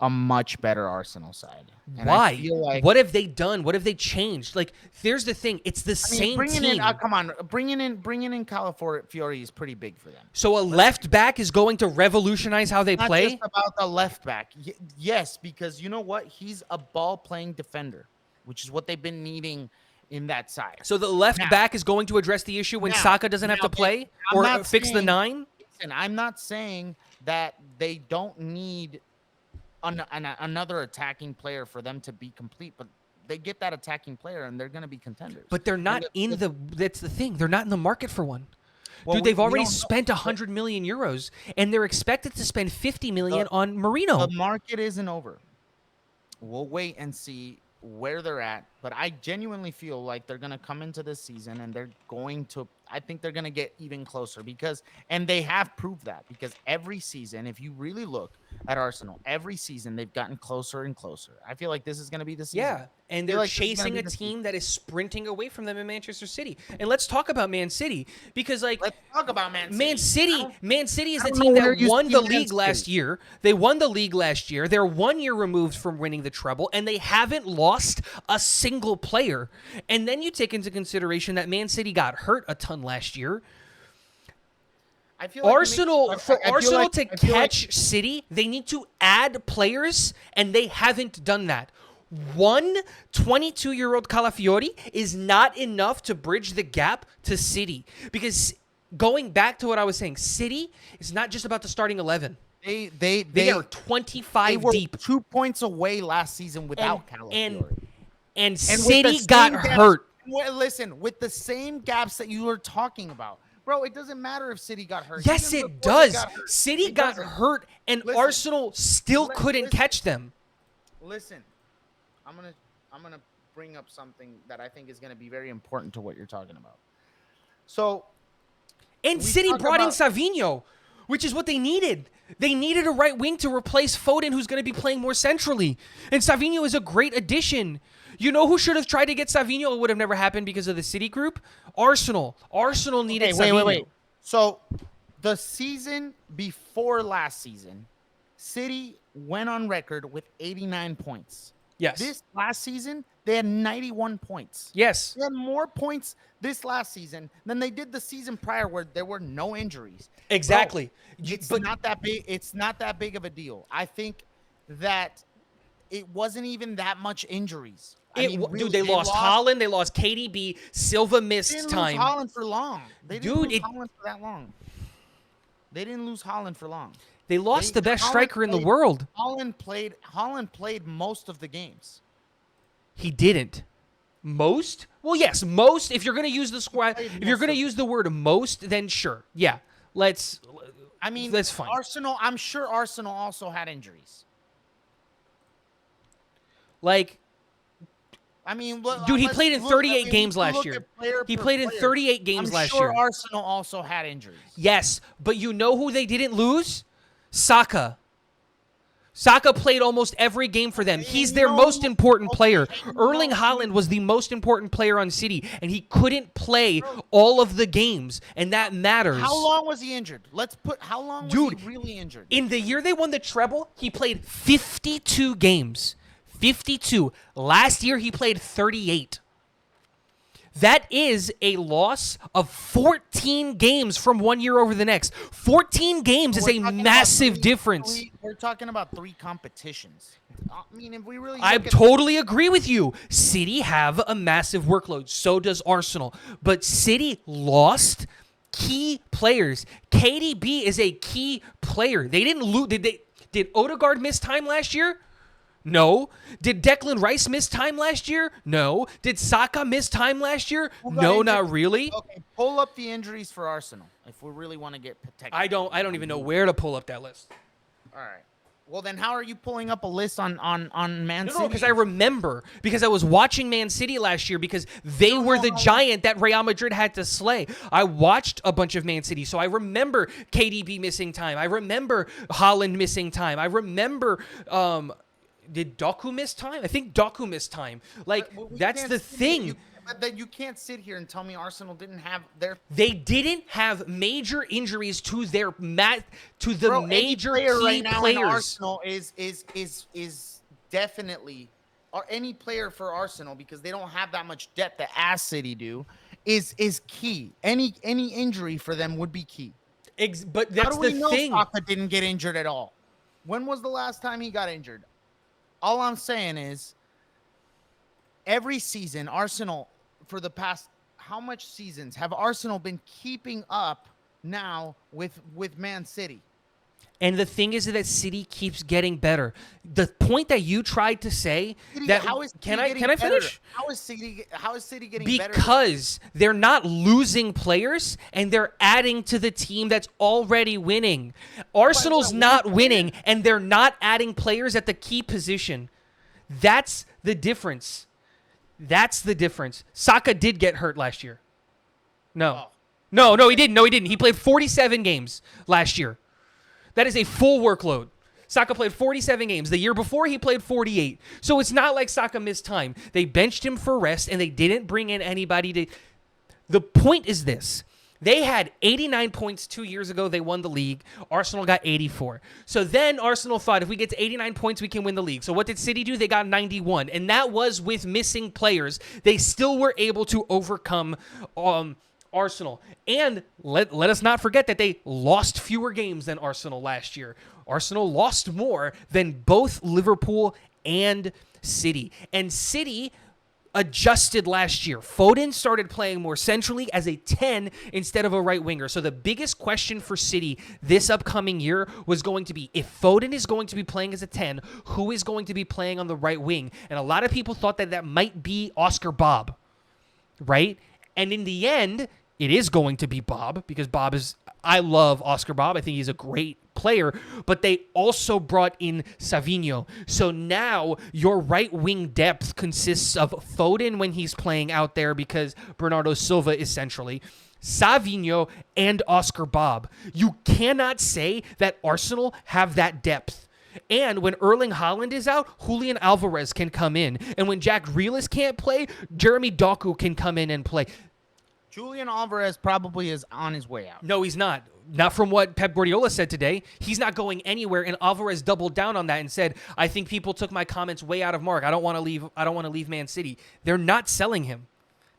a much better Arsenal side. And Why? I feel like, what have they done? What have they changed? Like, there's the thing. It's the same bringing team. in, come on, bringing in Calafiori is pretty big for them. So a left back is going to revolutionize how they Not play? just about the left back. Yes, because you know what? He's a ball-playing defender, which is what they've been needing in that side. So the left back is going to address the issue when Saka doesn't have to play or fix the 9? Listen, I'm not saying that they don't need another attacking player for them to be complete, but they get that attacking player and they're going to be contenders. But they're not that's the thing. They're not in the market for one. Well, Dude, they've already spent 100 million euros, and they're expected to spend 50 million on Marino. The market isn't over. We'll wait and see where they're at, but I genuinely feel like they're going to come into this season and I think they're going to get even closer and they have proved that, because every season, if you really look at Arsenal, every season they've gotten closer and closer. I feel like this is going to be the season. Yeah, and they're chasing a team that is sprinting away from them in Manchester City. And let's talk about Man City, because let's talk about Man City. Man City is the team that won the league last year. They won the league last year. They're 1 year removed from winning the treble, and they haven't lost a single player. And then you take into consideration that Man City got hurt a ton last year. I feel like Arsenal to catch City, they need to add players, and they haven't done that. One 22-year-old Calafiori is not enough to bridge the gap to City, because going back to what I was saying, City is not just about the starting 11. They are 25 deep. 2 points away last season without Calafiori. And City got hurt. Listen, with the same gaps that you were talking about. Bro, it doesn't matter if City got hurt. Yes, it does. City got hurt, and Arsenal still couldn't catch them. Listen, I'm gonna bring up something that I think is gonna be very important to what you're talking about. And City brought in Savinho, which is what they needed. They needed a right wing to replace Foden, who's going to be playing more centrally. And Savinho is a great addition. You know who should have tried to get Savinho? It would have never happened because of the City group. Arsenal. Arsenal needed Savinho. Wait. So the season before last season, City went on record with 89 points. Yes. This last season, they had 91 points. Yes. They had more points this last season than they did the season prior, where there were no injuries. Exactly. Bro, not that big. It's not that big of a deal. I think that it wasn't even that much injuries. They lost Haaland. They lost KDB. Silva missed time. They didn't lose Haaland for long. They didn't lose Haaland for that long. They didn't lose Haaland for long. They lost the best striker in the world. Haaland played most of the games. He didn't. Most? Well, yes, most. If you're going to use the squad, if you're going to use the word most, then sure. Yeah. That's fine. Arsenal, I'm sure Arsenal also had injuries. Dude, he played in 38 games last year. He played in 38 games last year. I'm sure Arsenal also had injuries. Yes, but you know who they didn't lose? Saka. Saka played almost every game for them. He's their most important player. Erling Haaland was the most important player on City, and he couldn't play all of the games, and that matters. How long was he injured? How long was he really injured? In the year they won the treble, he played 52 games. 52. Last year, he played 38. That is a loss of 14 games from 1 year over the next. 14 games is a massive difference. We're talking about 3 competitions. If we really I totally agree with you. City have a massive workload. So does Arsenal. But City lost key players. KDB is a key player. They didn't lose. Did Odegaard miss time last year? No. Did Declan Rice miss time last year? No. Did Saka miss time last year? No, not really. Okay, pull up the injuries for Arsenal if we really want to get protected. I don't even know where to pull up that list. All right. Well, then how are you pulling up a list on Man City? No, because I remember. Because I was watching Man City last year because they were the giant that Real Madrid had to slay. I watched a bunch of Man City, so I remember KDB missing time. I remember Haaland missing time. I remember... did Doku miss time? I think Doku missed time. Like, that's the thing. But you can't sit here and tell me Arsenal didn't have their... They didn't have major injuries to their major player key right now players. in Arsenal is definitely, or any player for Arsenal, because they don't have that much depth that as City do, is key. Any injury for them would be key. But that's How do we the know thing. Saka didn't get injured at all? When was the last time he got injured? All I'm saying is, every season, Arsenal, for the past, how much seasons have Arsenal been keeping up now with Man City? And the thing is that City keeps getting better. The point that you tried to say that can I finish? How is City getting better? Because they're not losing players and they're adding to the team that's already winning. Arsenal's not winning and they're not adding players at the key position. That's the difference. That's the difference. Saka did get hurt last year. No, he didn't. He played 47 games last year. That is a full workload. Saka played 47 games. The year before, he played 48. So it's not like Saka missed time. They benched him for rest, and they didn't bring in anybody to... The point is this. They had 89 points 2 years ago. They won the league. Arsenal got 84. So then Arsenal thought, if we get to 89 points, we can win the league. So what did City do? They got 91. And that was with missing players. They still were able to overcome... Arsenal. And let us not forget that they lost fewer games than Arsenal last year. Arsenal lost more than both Liverpool and City. And City adjusted last year. Foden started playing more centrally as a 10 instead of a right winger. So the biggest question for City this upcoming year was going to be, if Foden is going to be playing as a 10, who is going to be playing on the right wing? And a lot of people thought that might be Oscar Bob, right? And in the end, it is going to be Bob, because I love Oscar Bob. I think he's a great player, but they also brought in Savinho. So now your right wing depth consists of Foden when he's playing out there, because Bernardo Silva is centrally, Savinho, and Oscar Bob. You cannot say that Arsenal have that depth. And when Erling Haaland is out, Julian Alvarez can come in. And when Jack Grealish can't play, Jeremy Doku can come in and play. Julian Alvarez probably is on his way out. No, he's not. Not from what Pep Guardiola said today. He's not going anywhere, and Alvarez doubled down on that and said, "I think people took my comments way out of mark. I don't want to leave Man City." They're not selling him.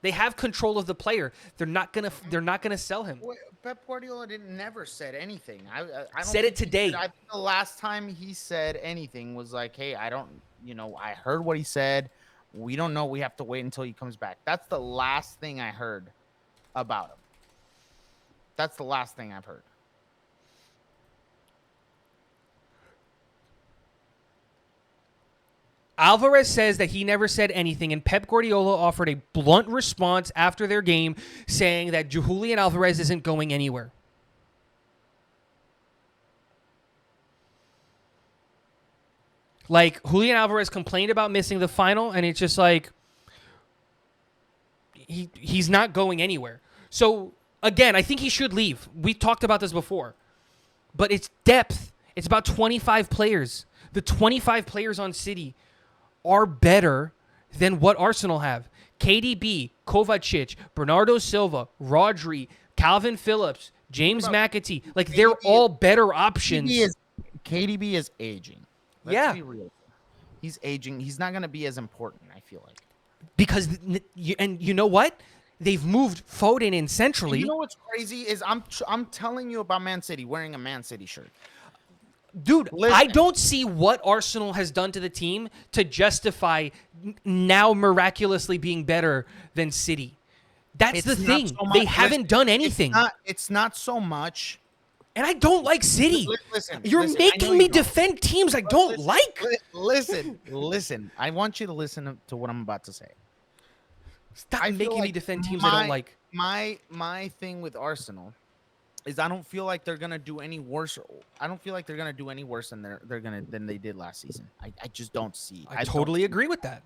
They have control of the player. They're not gonna sell him. Pep Guardiola never said anything. I don't said it today. I think the last time he said anything was like, "Hey, I heard what he said. We don't know. We have to wait until he comes back." That's the last thing I heard about him. That's the last thing I've heard. Alvarez says that he never said anything, and Pep Guardiola offered a blunt response after their game saying that Julian Alvarez isn't going anywhere. Like, Julian Alvarez complained about missing the final, and it's just like, he's not going anywhere. So, again, I think he should leave. We talked about this before. But it's depth. It's about 25 players. The 25 players on City are better than what Arsenal have. KDB, Kovacic, Bernardo Silva, Rodri, Calvin Phillips, James McAtee. Like, they're all better options. KDB is aging. Let's be real. He's aging. He's not going to be as important, I feel like. Because, and you know what? They've moved Foden in centrally. And you know what's crazy is I'm telling you about Man City wearing a Man City shirt. Dude, listen. I don't see what Arsenal has done to the team to justify now miraculously being better than City. That's It's the not thing. so They much- haven't listen, done anything. It's not so much. And I don't like City. Listen, You're listen, I know making you me don't. defend teams I don't like. Listen. I want you to listen to what I'm about to say. Stop I feel making me like defend teams I don't like. My thing with Arsenal is I don't feel like they're gonna do any worse. I don't feel like they're gonna do any worse than than they did last season. I just don't see. I totally agree with that.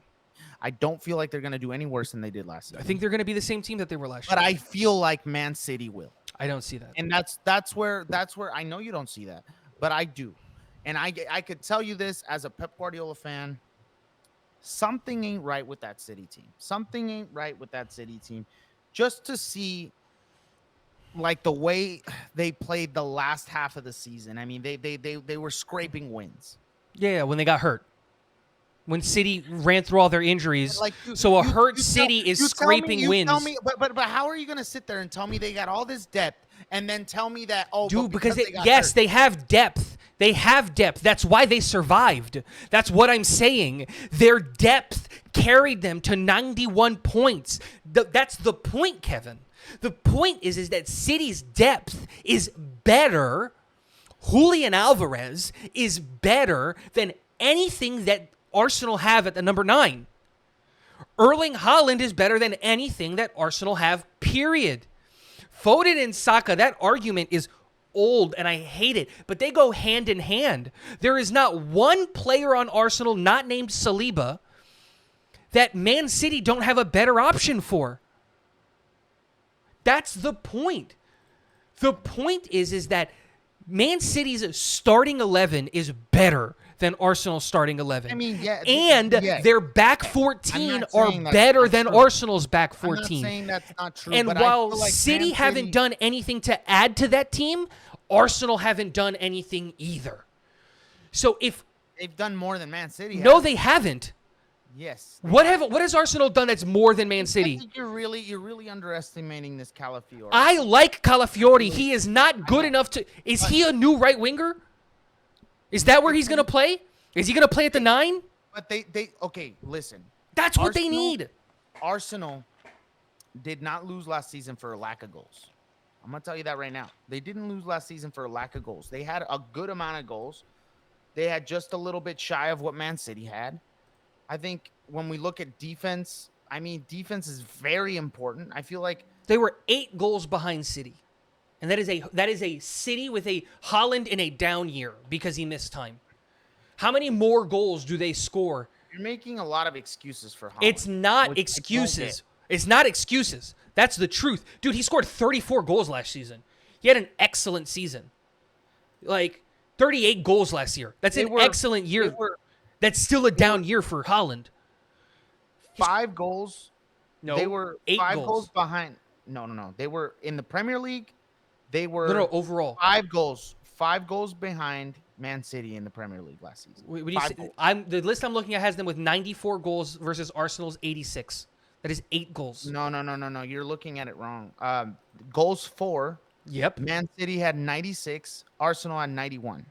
I don't feel like they're gonna do any worse than they did last season. I think they're going to be the same team that they were last but year. I feel like Man City will. I don't see that. And that's where I know you don't see that, but I do. And I could tell you this as a Pep Guardiola fan, something ain't right with that City team. Something ain't right with that City team. Just to see like the way they played the last half of the season. I mean, they were scraping wins. Yeah, when they got hurt. When City ran through all their injuries. Like So a hurt City is scraping wins. But how are you going to sit there and tell me they got all this depth and then tell me that, oh, Dude, but because they got yes, hurt. they have depth. They have depth. That's why they survived. That's what I'm saying. Their depth carried them to 91 points. That's the point, Kevin. The point is that City's depth is better. Julian Alvarez is better than anything that Arsenal have at the number 9. Erling Haaland is better than anything that Arsenal have, period. Foden and Saka, that argument is old and I hate it, but they go hand in hand. There is not one player on Arsenal not named Saliba that Man City don't have a better option for. That's the point. The point is that Man City's starting 11 is better than Arsenal's starting 11. I mean, yeah. And yeah. their back I'm 14 not are saying that's better not than true. Arsenal's back I'm not 14. saying that's not true. And but I while feel like City Man haven't City- done anything to add to that team, Arsenal haven't done anything either. So if they've done more than Man City. no, has. they haven't. Yes. What has Arsenal done that's more than Man I City? think you're really underestimating this Calafiore. I like Calafiore. He is not good enough to. Is he a new right winger? Is that where he's gonna play? Is he gonna play at the 9? But they okay. Listen, That's what they Arsenal- need. Arsenal did not lose last season for a lack of goals. I'm gonna tell you that right now. They didn't lose last season for a lack of goals. They had a good amount of goals. They had just a little bit shy of what Man City had. I think when we look at defense, I mean, defense is very important. I feel like They were 8 goals behind City, and that is a City with a Haaland in a down year because he missed time. How many more goals do they score? you're making a lot of excuses for Haaland. It's not which I don't excuses. get. It's not excuses. That's the truth. Dude, he scored 34 goals last season. He had an excellent season. Like 38 goals last year. That's They an were- excellent They year. were That's still a down year for Haaland. 5 goals. No, They were 8 5 goals. goals behind. No. They were in the Premier League. They were No, overall. 5 goals. 5 goals behind Man City in the Premier League last season. What do you 5 say? goals. The list I'm looking at has them with 94 goals versus Arsenal's 86. That is 8 goals. No. You're looking at it wrong. Goals 4. Yep. Man City had 96. Arsenal had 91.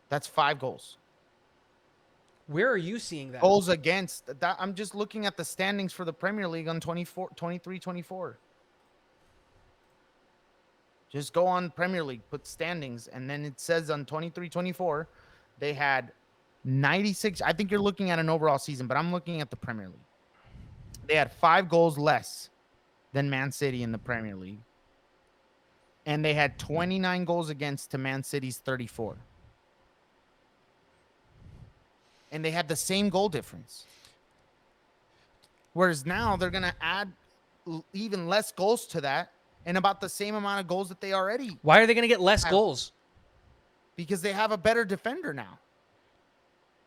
That's 5 goals. Where are you seeing that? Goals against. That I'm just looking at the standings for the Premier League on 23-24. Just go on Premier League, put standings, and then it says on 23-24, they had 96. I think you're looking at an overall season, but I'm looking at the Premier League. They had 5 goals less than Man City in the Premier League. And they had 29 goals against to Man City's 34. And they had the same goal difference. Whereas now they're going to add even less goals to that and about the same amount of goals that they already, Why are they going to get less goals? because they have a better defender now.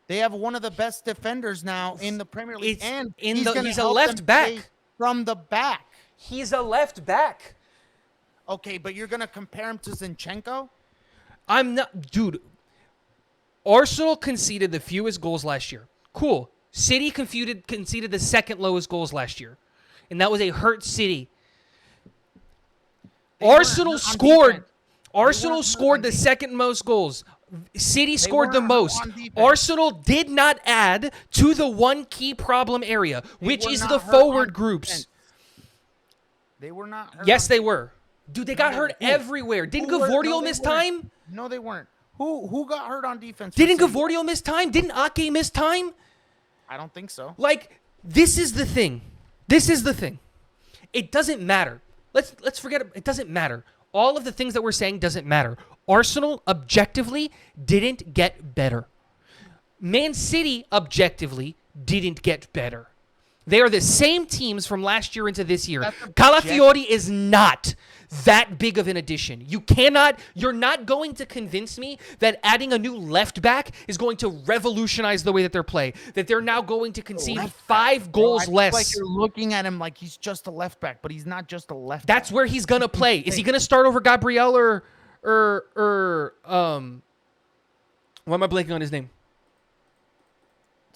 They have one of the best defenders now in the Premier League. It's And in gonna he's a help left them back. play from the back. He's a left back. Okay, but you're going to compare him to Zinchenko? I'm not, dude. Arsenal conceded the fewest goals last year. Cool. City conceded the second lowest goals last year, and that was a hurt City. They weren't Arsenal on scored. defense. Arsenal weren't scored on the defense. second most goals. City scored the weren't most. on defense. Arsenal did not add to the one key problem area, which were is not the hurt forward on groups. defense. They were not hurt. Yes, on they defense. were. Dude, they got No, hurt who? everywhere. Didn't Who were- Gavordio no, they miss weren't. time? No, they weren't. Who got hurt on defense? for Didn't City? Gavordio miss time? Didn't Ake miss time? I don't think so. Like, this is the thing. This is the thing. It doesn't matter. Let's forget it. It doesn't matter. All of the things that we're saying doesn't matter. Arsenal objectively didn't get better. Man City objectively didn't get better. They are the same teams from last year into this year. That's Calafiori is not that big of an addition. You're not going to convince me that adding a new left back is going to revolutionize the way that they're play. That they're now going to concede Left back, 5 goals I feel less. Like you're looking at him like he's just a left back, but he's not just a left. That's back. where he's gonna play. Is he gonna start over Gabriel or why am I blanking on his name?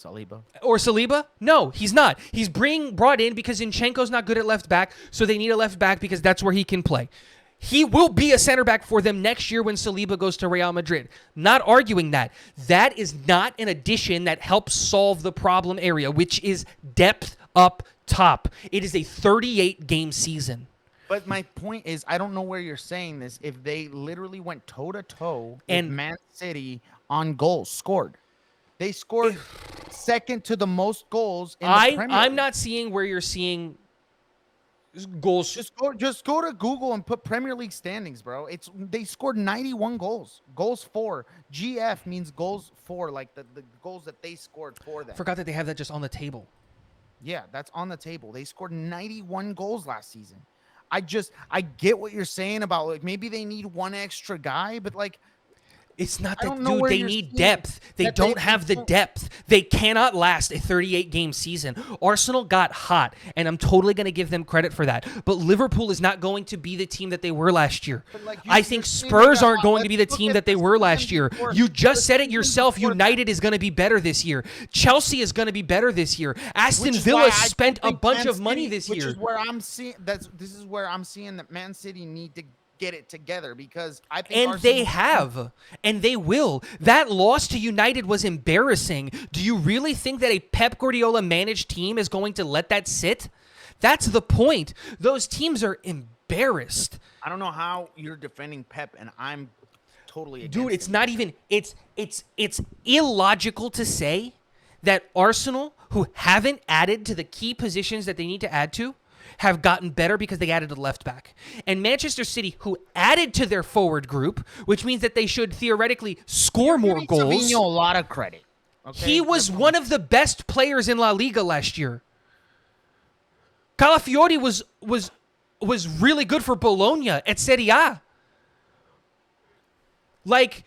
Saliba. Or Saliba? No, he's not. He's brought in because Zinchenko's not good at left back, so they need a left back because that's where he can play. He will be a center back for them next year when Saliba goes to Real Madrid. Not arguing that. That is not an addition that helps solve the problem area, which is depth up top. It is a 38-game season. But my point is, I don't know where you're saying this. If they literally went toe to toe And- with Man City on goals scored, they scored second to the most goals in the Premier I'm League. not seeing where you're seeing goals. Just go to Google and put Premier League standings, bro. They scored 91 goals. Goals for. GF means goals for, like the goals that they scored for them. Forgot that they have that just on the table. Yeah, that's on the table. They scored 91 goals last season. I get what you're saying about like maybe they need one extra guy, but like It's not I that, don't know dude. where They you're need seeing depth. They that don't they have the don't- depth. They cannot last a 38-game season. Arsenal got hot, and I'm totally going to give them credit for that. But Liverpool is not going to be the team that they were last year. But, like, I you're think saying Spurs that, aren't going to be the let's look team at that they the were season last year. before- You the just said it season yourself. before that. United is going to be better this year. Chelsea is going to be better this year. Aston Which is Villa why I spent a think bunch Man of money City- this which year. is where I'm seeing this is where I'm seeing that Man City need to get it together because I think And they have, and they will. That loss to United was embarrassing. Do you really think that a Pep Guardiola managed team is going to let that sit? That's the point. Those teams are embarrassed. I don't know how you're defending Pep, and I'm totally against Dude, it's him. not even it's illogical to say that Arsenal, who haven't added to the key positions that they need to add to, have gotten better because they added a left back. And Manchester City, who added to their forward group, which means that they should theoretically score more Giving goals. Savinho a lot of credit. Okay? He was one of the best players in La Liga last year. Calafiori was really good for Bologna at Serie A. Like,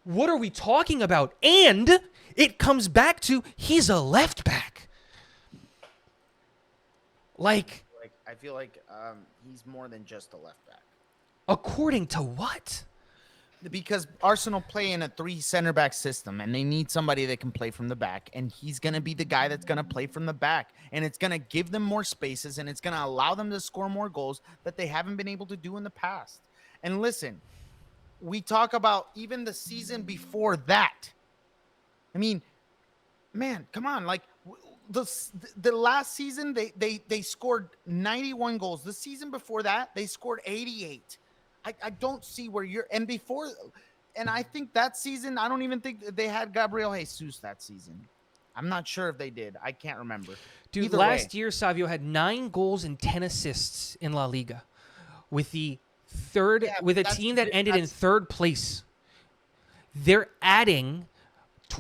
what are we talking about? And it comes back to he's a left back. Like, I feel like he's more than just a left back. according to what? Because Arsenal play in a 3 center back system and they need somebody that can play from the back, and he's going to be the guy that's going to play from the back, and it's going to give them more spaces and it's going to allow them to score more goals that they haven't been able to do in the past. And listen, we talk about even the season before that. I mean, man, come on, like the last season they scored 91 goals. The season before that, they scored 88. I don't see where you're and before, and I think that season, I don't even think they had Gabriel Jesus that season. I'm not sure if they did. I can't remember. Dude, Either last way. year, Savio had 9 goals and 10 assists in La Liga with the third, Yeah, with a that's- team that ended in that's- third place. They're adding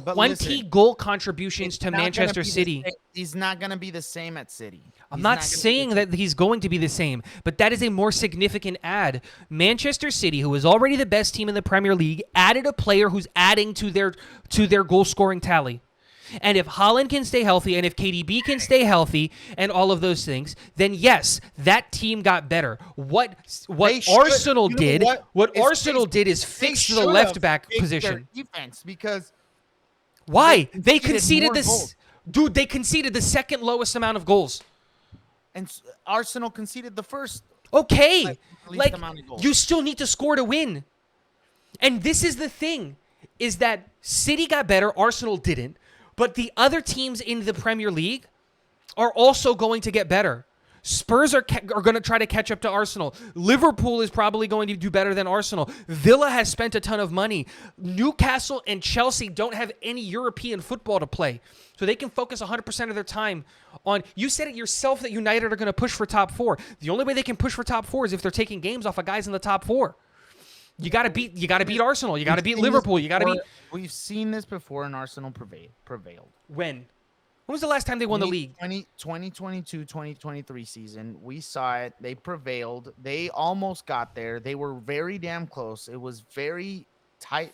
But 20 listen, goal contributions it's to not gonna Manchester be the City. same- He's not going to be the same at City. I'm He's not gonna be saying the that he's going to be the same, but that is a more significant add. Manchester City, who is already the best team in the Premier League, added a player who's adding to their goal scoring tally. And if Haaland can stay healthy, and if KDB can stay healthy, and all of those things, then yes, that team got better. What They should- Arsenal you know did, what? Is Arsenal they- did is they fix the should left have back fixed position. their defense because Why? they They conceded conceded more this. goals. Dude, they conceded the second lowest amount of goals. Arsenal conceded the first. Okay. Like, least Like, amount of goals. you still need to score to win. And this is the thing, is that City got better, Arsenal didn't. But the other teams in the Premier League are also going to get better. Spurs are going to try to catch up to Arsenal. Liverpool is probably going to do better than Arsenal. Villa has spent a ton of money. Newcastle and Chelsea don't have any European football to play. So they can focus 100% of their time on... You said it yourself that United are going to push for top 4. The only way they can push for top 4 is if they're taking games off of guys in the top 4. You got to beat Arsenal. You got to beat Liverpool. You got to beat... We've seen this before, and Arsenal prevailed. When? When was the last time they won the league? 2022-2023 season. We saw it. They prevailed. They almost got there. They were very damn close. It was very tight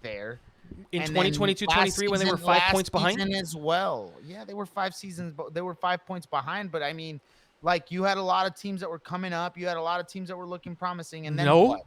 there. In 2022-23 when they were 5 points behind? As well. Yeah, they were 5 seasons, but they were 5 points behind. But I mean, like, you had a lot of teams that were coming up. You had a lot of teams that were looking promising. And then what?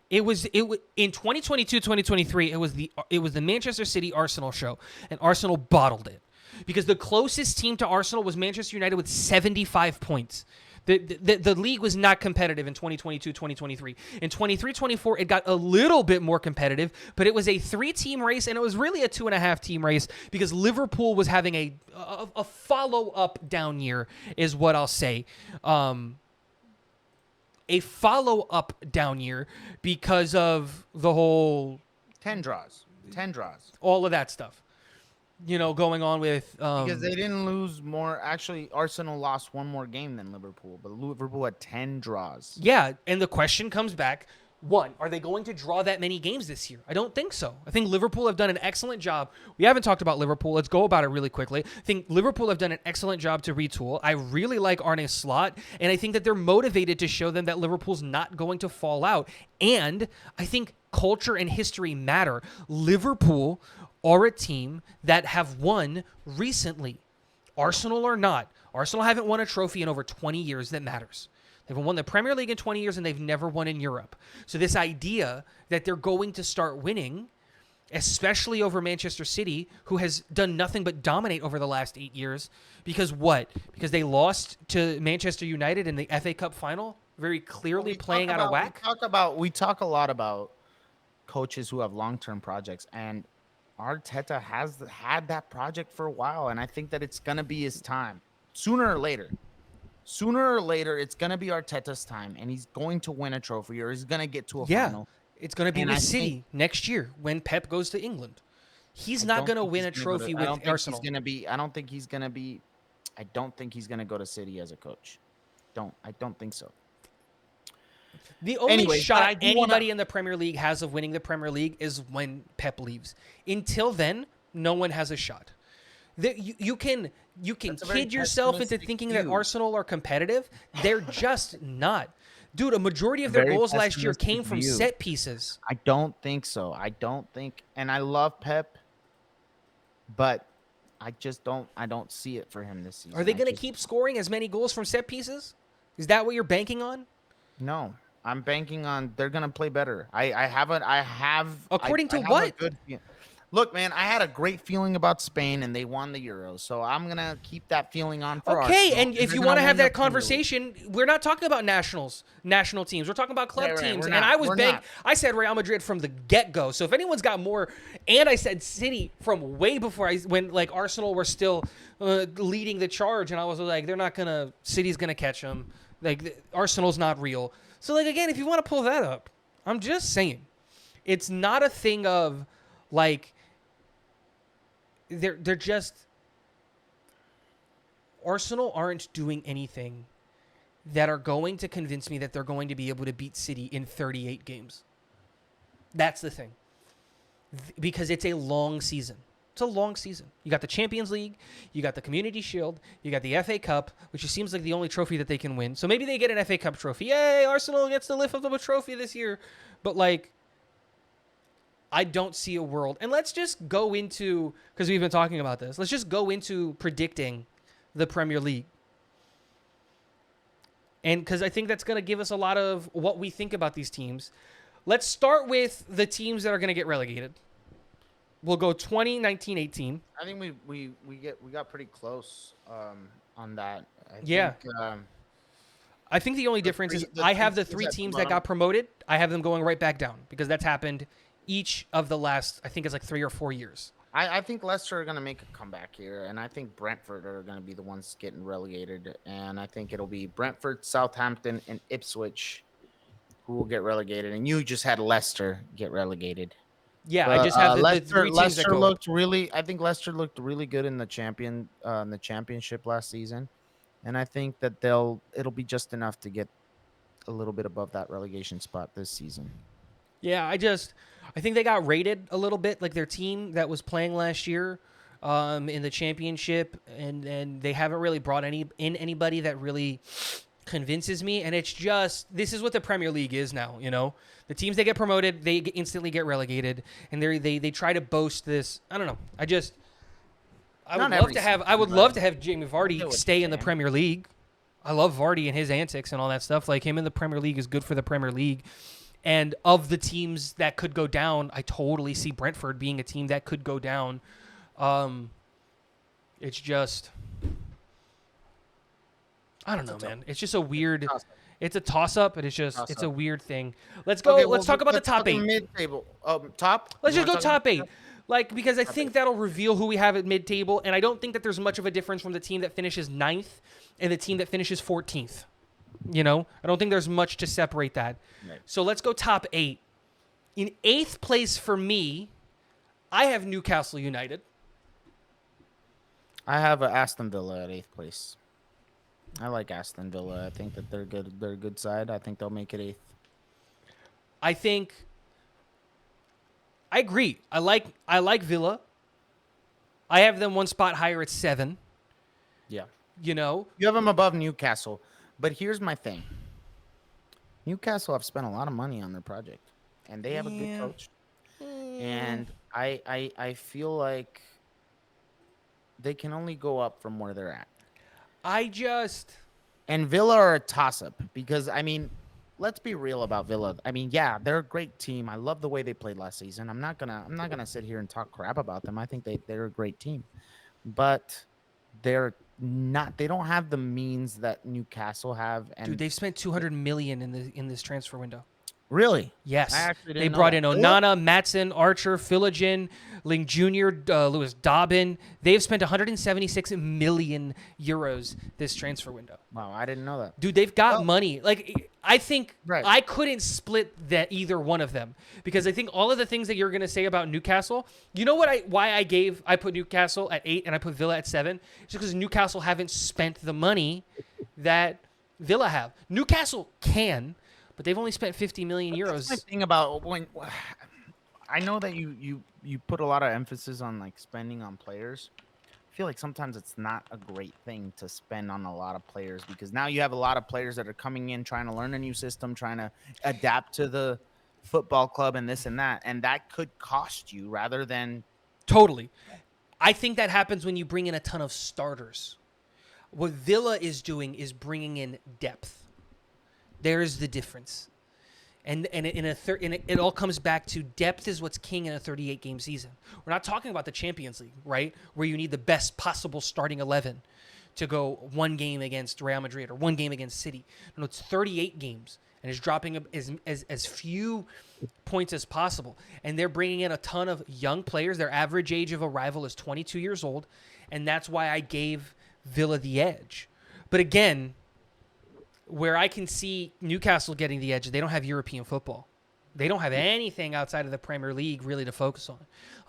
It was in 2022-2023. It was the Manchester City Arsenal show, and Arsenal bottled it. Because the closest team to Arsenal was Manchester United with 75 points. The league was not competitive in 2022-2023. In 23-24, it got a little bit more competitive, but it was a 3-team race, and it was really a 2.5-team race because Liverpool was having a follow-up down year, is what I'll say. A follow-up down year because of the whole... 10 draws. All of that stuff. Going on with... because they didn't lose more. Actually, Arsenal lost 1 more game than Liverpool, but Liverpool had 10 draws. Yeah, and the question comes back, 1, are they going to draw that many games this year? I don't think so. I think Liverpool have done an excellent job. We haven't talked about Liverpool. Let's go about it really quickly. I think Liverpool have done an excellent job to retool. I really like Arne Slot, and I think that they're motivated to show them that Liverpool's not going to fall out. And I think culture and history matter. Liverpool are a team that have won recently. Arsenal or not. Arsenal haven't won a trophy in over 20 years that matters. They haven't won the Premier League in 20 years, and they've never won in Europe. So this idea that they're going to start winning, especially over Manchester City, who has done nothing but dominate over the last 8 years, because what? Because they lost to Manchester United in the FA Cup final, very clearly playing out of whack? We talk a lot about coaches who have long-term projects, and Arteta has had that project for a while, and I think that it's going to be his time. Sooner or later, it's going to be Arteta's time, and he's going to win a trophy, or he's going to get to a final. It's going to be with City next year when Pep goes to England. He's not going to win a trophy with Arsenal. I don't think he's going to go to City as a coach. I don't think so. The only shot anybody in the Premier League has of winning the Premier League is when Pep leaves. Until then, no one has a shot. You can kid yourself into thinking that Arsenal are competitive. They're just not. Dude, a majority of their goals last year came from set pieces. I don't think so. And I love Pep, but I don't see it for him this season. Are they going to keep scoring as many goals from set pieces? Is that what you're banking on? No. I'm banking on they're gonna play better. According to what? Look, man, I had a great feeling about Spain, and they won the Euros, so I'm gonna keep that feeling on for Okay, Arsenal, and if you want to have that conversation, we're not talking about national teams. We're talking about club teams. And I said Real Madrid from the get-go. So if anyone's got more, and I said City from way before when like Arsenal were still leading the charge, and I was like, City's gonna catch them. Like Arsenal's not real. So, like, again, if you want to pull that up, I'm just saying. It's not a thing of, like, they're just... Arsenal aren't doing anything that are going to convince me that they're going to be able to beat City in 38 games. That's the thing. Because it's a long season. It's a long season. You got the Champions League, you got the Community Shield, you got the FA Cup, which seems like the only trophy that they can win. So maybe they get an FA Cup trophy. Yay, Arsenal gets to lift up a trophy this year. But, like, I don't see a world. And let's just go into, because we've been talking about this, let's just go into predicting the Premier League. And because I think that's going to give us a lot of what we think about these teams. Let's start with the teams that are going to get relegated. We'll go 2019, 18. I think we got pretty close on that. I think the only difference is I have the 3 teams that got promoted. I have them going right back down because that's happened each of the last, I think it's like 3 or 4 years. I think Leicester are going to make a comeback here, and I think Brentford are going to be the ones getting relegated. And I think it'll be Brentford, Southampton, and Ipswich who will get relegated. And you just had Leicester get relegated. Yeah, I But just have the Leicester, three teams that Leicester go up. looked really. I think Leicester looked really good in the championship last season, and I think that it'll be just enough to get a little bit above that relegation spot this season. Yeah, I think they got rated a little bit like their team that was playing last year in the championship, and they haven't really brought anybody that really convinces me. And it's just this is what the Premier League is now. You know, the teams that get promoted, instantly get relegated, and they try to boast this. I don't know. I would Not love every to have season, I would but love to have Jamie I get Vardy what stay you're in the saying. Premier League. I love Vardy and his antics and all that stuff. Like him in the Premier League is good for the Premier League. And of the teams that could go down, I totally see Brentford being a team that could go down. It's just, I don't know, man. It's just a weird. Toss-up. It's a toss up, but it's a Toss-up. weird thing. Let's go. Okay, let's talk about the top eight. Mid-table. Top. Let's You just go wanna talk top eight. Like, because I Top think eight. that'll reveal who we have at mid table. And I don't think that there's much of a difference from the team that finishes 9th and the team that finishes 14th. You know, I don't think there's much to separate that. Right. So let's go top 8. In 8th place for me, I have Newcastle United. I have Aston Villa at 8th place. I like Aston Villa. I think that they're good. They're a good side. I think they'll make it 8th. I think I agree. I like Villa. I have them one spot higher at 7. Yeah. You know, You have them above Newcastle. But here's my thing. Newcastle have spent a lot of money on their project. And they have a good Yeah. coach. And I feel like they can only go up from where they're at. I just And Villa are a toss-up because I mean, let's be real about Villa. I mean, yeah, they're a great team. I love the way they played last season. I'm not gonna sit here and talk crap about them. I think they're a great team, but they're not. They don't have the means that Newcastle have. And dude, they've spent 200 million in this transfer window. really, Yes. I actually They didn't know brought that. in Onana, Matson, Archer, Philogin, Ling Jr., Lewis Dobbin. They've spent 176 million euros this transfer window. Wow, I didn't know that. Dude, they've got Well- money. Like, I think Right. I couldn't split that either one of them because I think all of the things that you're gonna say about Newcastle. You know what? Why I put Newcastle at 8 and I put Villa at 7. It's because Newcastle haven't spent the money that Villa have. Newcastle can, but they've only spent 50 million That's my euros. thing about when I know that you put a lot of emphasis on like spending on players. I feel like sometimes it's not a great thing to spend on a lot of players because now you have a lot of players that are coming in trying to learn a new system, trying to adapt to the football club and this and that could cost you rather than Totally. I think that happens when you bring in a ton of starters. What Villa is doing is bringing in depth. There's the difference. And it all comes back to depth is what's king in a 38 game season. We're not talking about the Champions League, right? Where you need the best possible starting 11 to go one game against Real Madrid or one game against City. No, it's 38 games and it's dropping as few points as possible. And they're bringing in a ton of young players. Their average age of arrival is 22 years old, and that's why I gave Villa the edge. But again, where I can see Newcastle getting the edge, they don't have European football. They don't have anything outside of the Premier League really to focus on.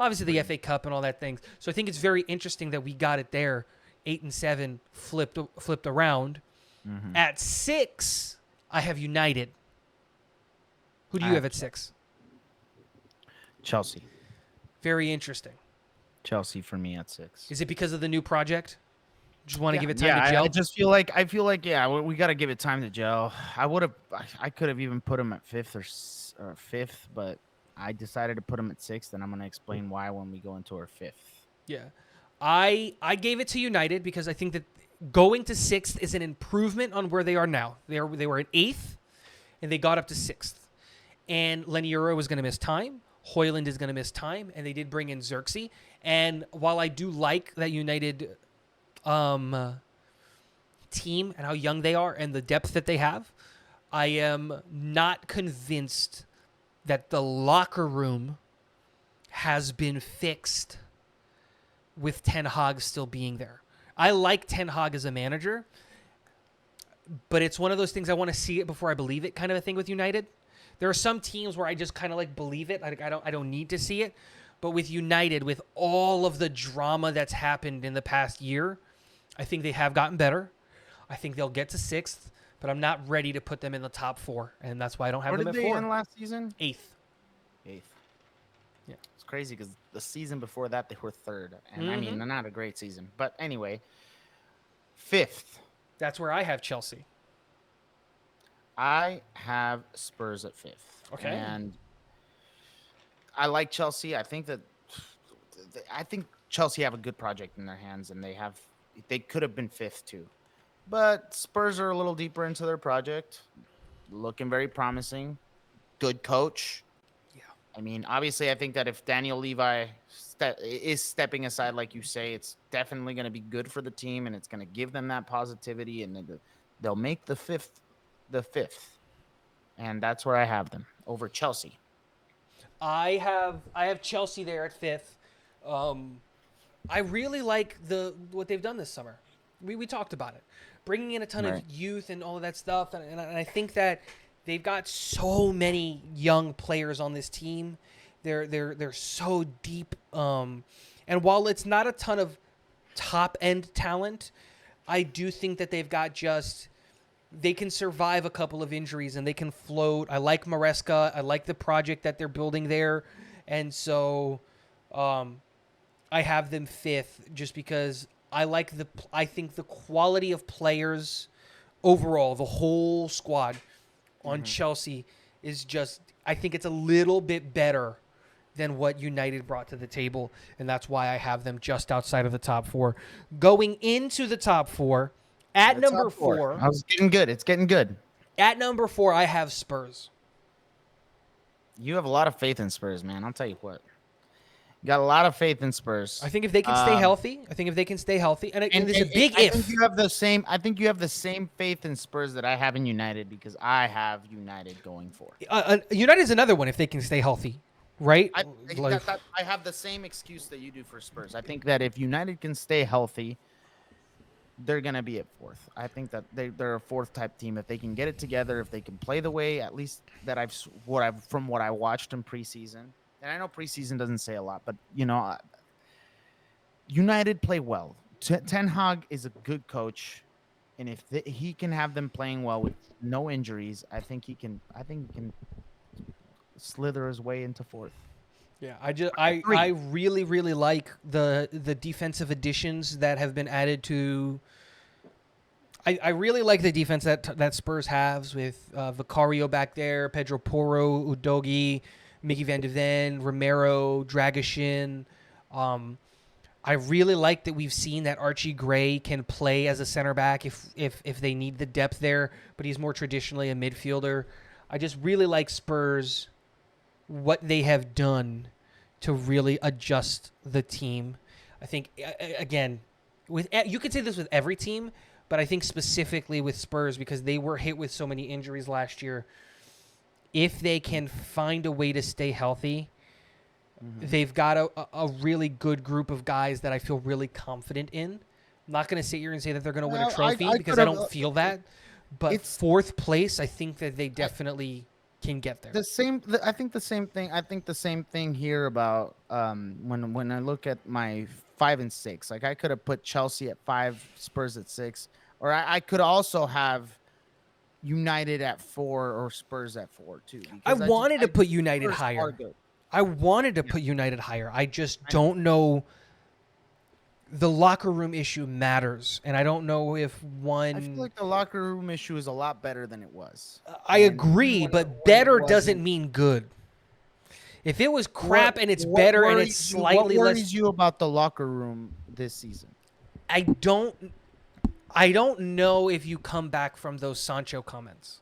Obviously, the FA Cup and all that things. So I think it's very interesting that we got it there. 8 and 7 flipped around. At 6, I have United. Who do you have at 6? Chelsea. Very interesting. Chelsea for me at 6. Is it because of the new project? Just want to give it time yeah, to gel? I just feel like yeah, we got to give it time to gel. I could have even put him at 5th or 5th, but I decided to put him at 6th, and I'm going to explain why when we go into our 5th. Yeah. I gave it to United because I think that going to 6th is an improvement on where they are now. They were at 8th, and they got up to 6th. And Leniero was going to miss time. Hoyland is going to miss time, and they did bring in Xerxes. And while I do like that United team and how young they are and the depth that they have, I am not convinced that the locker room has been fixed with Ten Hag still being there. I like Ten Hag as a manager, but it's one of those things I want to see it before I believe it kind of a thing with United. There are some teams where I just kind of like believe it. I don't need to see it. But with United, with all of the drama that's happened in the past year, I think they have gotten better. I think they'll get to 6th, but I'm not ready to put them in the top 4, and that's why I don't have Where them did at they 4. end last season? 8th. 8th. Yeah. It's crazy because the season before that they were 3rd, and I mean, not a great season. But anyway, 5th. That's where I have Chelsea. I have Spurs at 5th. Okay. And I like Chelsea. I think Chelsea have a good project in their hands, and they could have been 5th too. But Spurs are a little deeper into their project, looking very promising. Good coach. Yeah. I mean, obviously, I think that if Daniel Levi is stepping aside, like you say, it's definitely going to be good for the team, and it's going to give them that positivity, and they'll make the 5th, and that's where I have them over Chelsea. I have Chelsea there at 5th. I really like what they've done this summer. We talked about it, bringing in a ton of youth and all of that stuff, and I think that they've got so many young players on this team. They're so deep, and while it's not a ton of top end talent, I do think that they've got they can survive a couple of injuries and they can float. I like Maresca. I like the project that they're building there, and so I have them 5th just because I think the quality of players overall, the whole squad on Chelsea is I think it's a little bit better than what United brought to the table, and that's why I have them just outside of the top 4. Going into the top 4, at number 4. I was getting good. It's getting good. At number 4, I have Spurs. You have a lot of faith in Spurs, man. I'll tell you what. You got a lot of faith in Spurs. I think if they can stay healthy, and there's a big if. I think you have the same faith in Spurs that I have in United because I have United going for. United's another one if they can stay healthy, right? I have the same excuse that you do for Spurs. I think that if United can stay healthy, they're going to be at 4th. I think that they're a 4th type team. If they can get it together, if they can play the way, at least that from what I watched in preseason. And I know preseason doesn't say a lot, but, United play well. Ten Hag is a good coach, and if he can have them playing well with no injuries, I think he can slither his way into 4th. Yeah, I really, really like the defensive additions that have been added to. I really like the defense that Spurs has with Vicario back there, Pedro Porro, Udogie, Mickey Van de Ven, Romero, Dragishin. I really like that we've seen that Archie Gray can play as a center back if they need the depth there, but he's more traditionally a midfielder. I just really like Spurs, what they have done to really adjust the team. I think, again, you could say this with every team, but I think specifically with Spurs because they were hit with so many injuries last year. If they can find a way to stay healthy, they've got a really good group of guys that I feel really confident in. I'm not going to sit here and say that they're going to win a trophy because I don't feel that. But 4th place, I think that they definitely can get there. I think the same thing. I think the same thing here about when I look at my 5 and 6. Like I could have put Chelsea at 5, Spurs at 6, or I could also have United at 4 or Spurs at 4 too. I wanted to put United higher. I wanted to put United higher. I just don't know. The locker room issue matters, and I don't know if one. I feel like the locker room issue is a lot better than it was. I agree, but better doesn't mean good. If it was crap and it's better and it's slightly less. What worries you about the locker room this season? I don't know if you come back from those Sancho comments.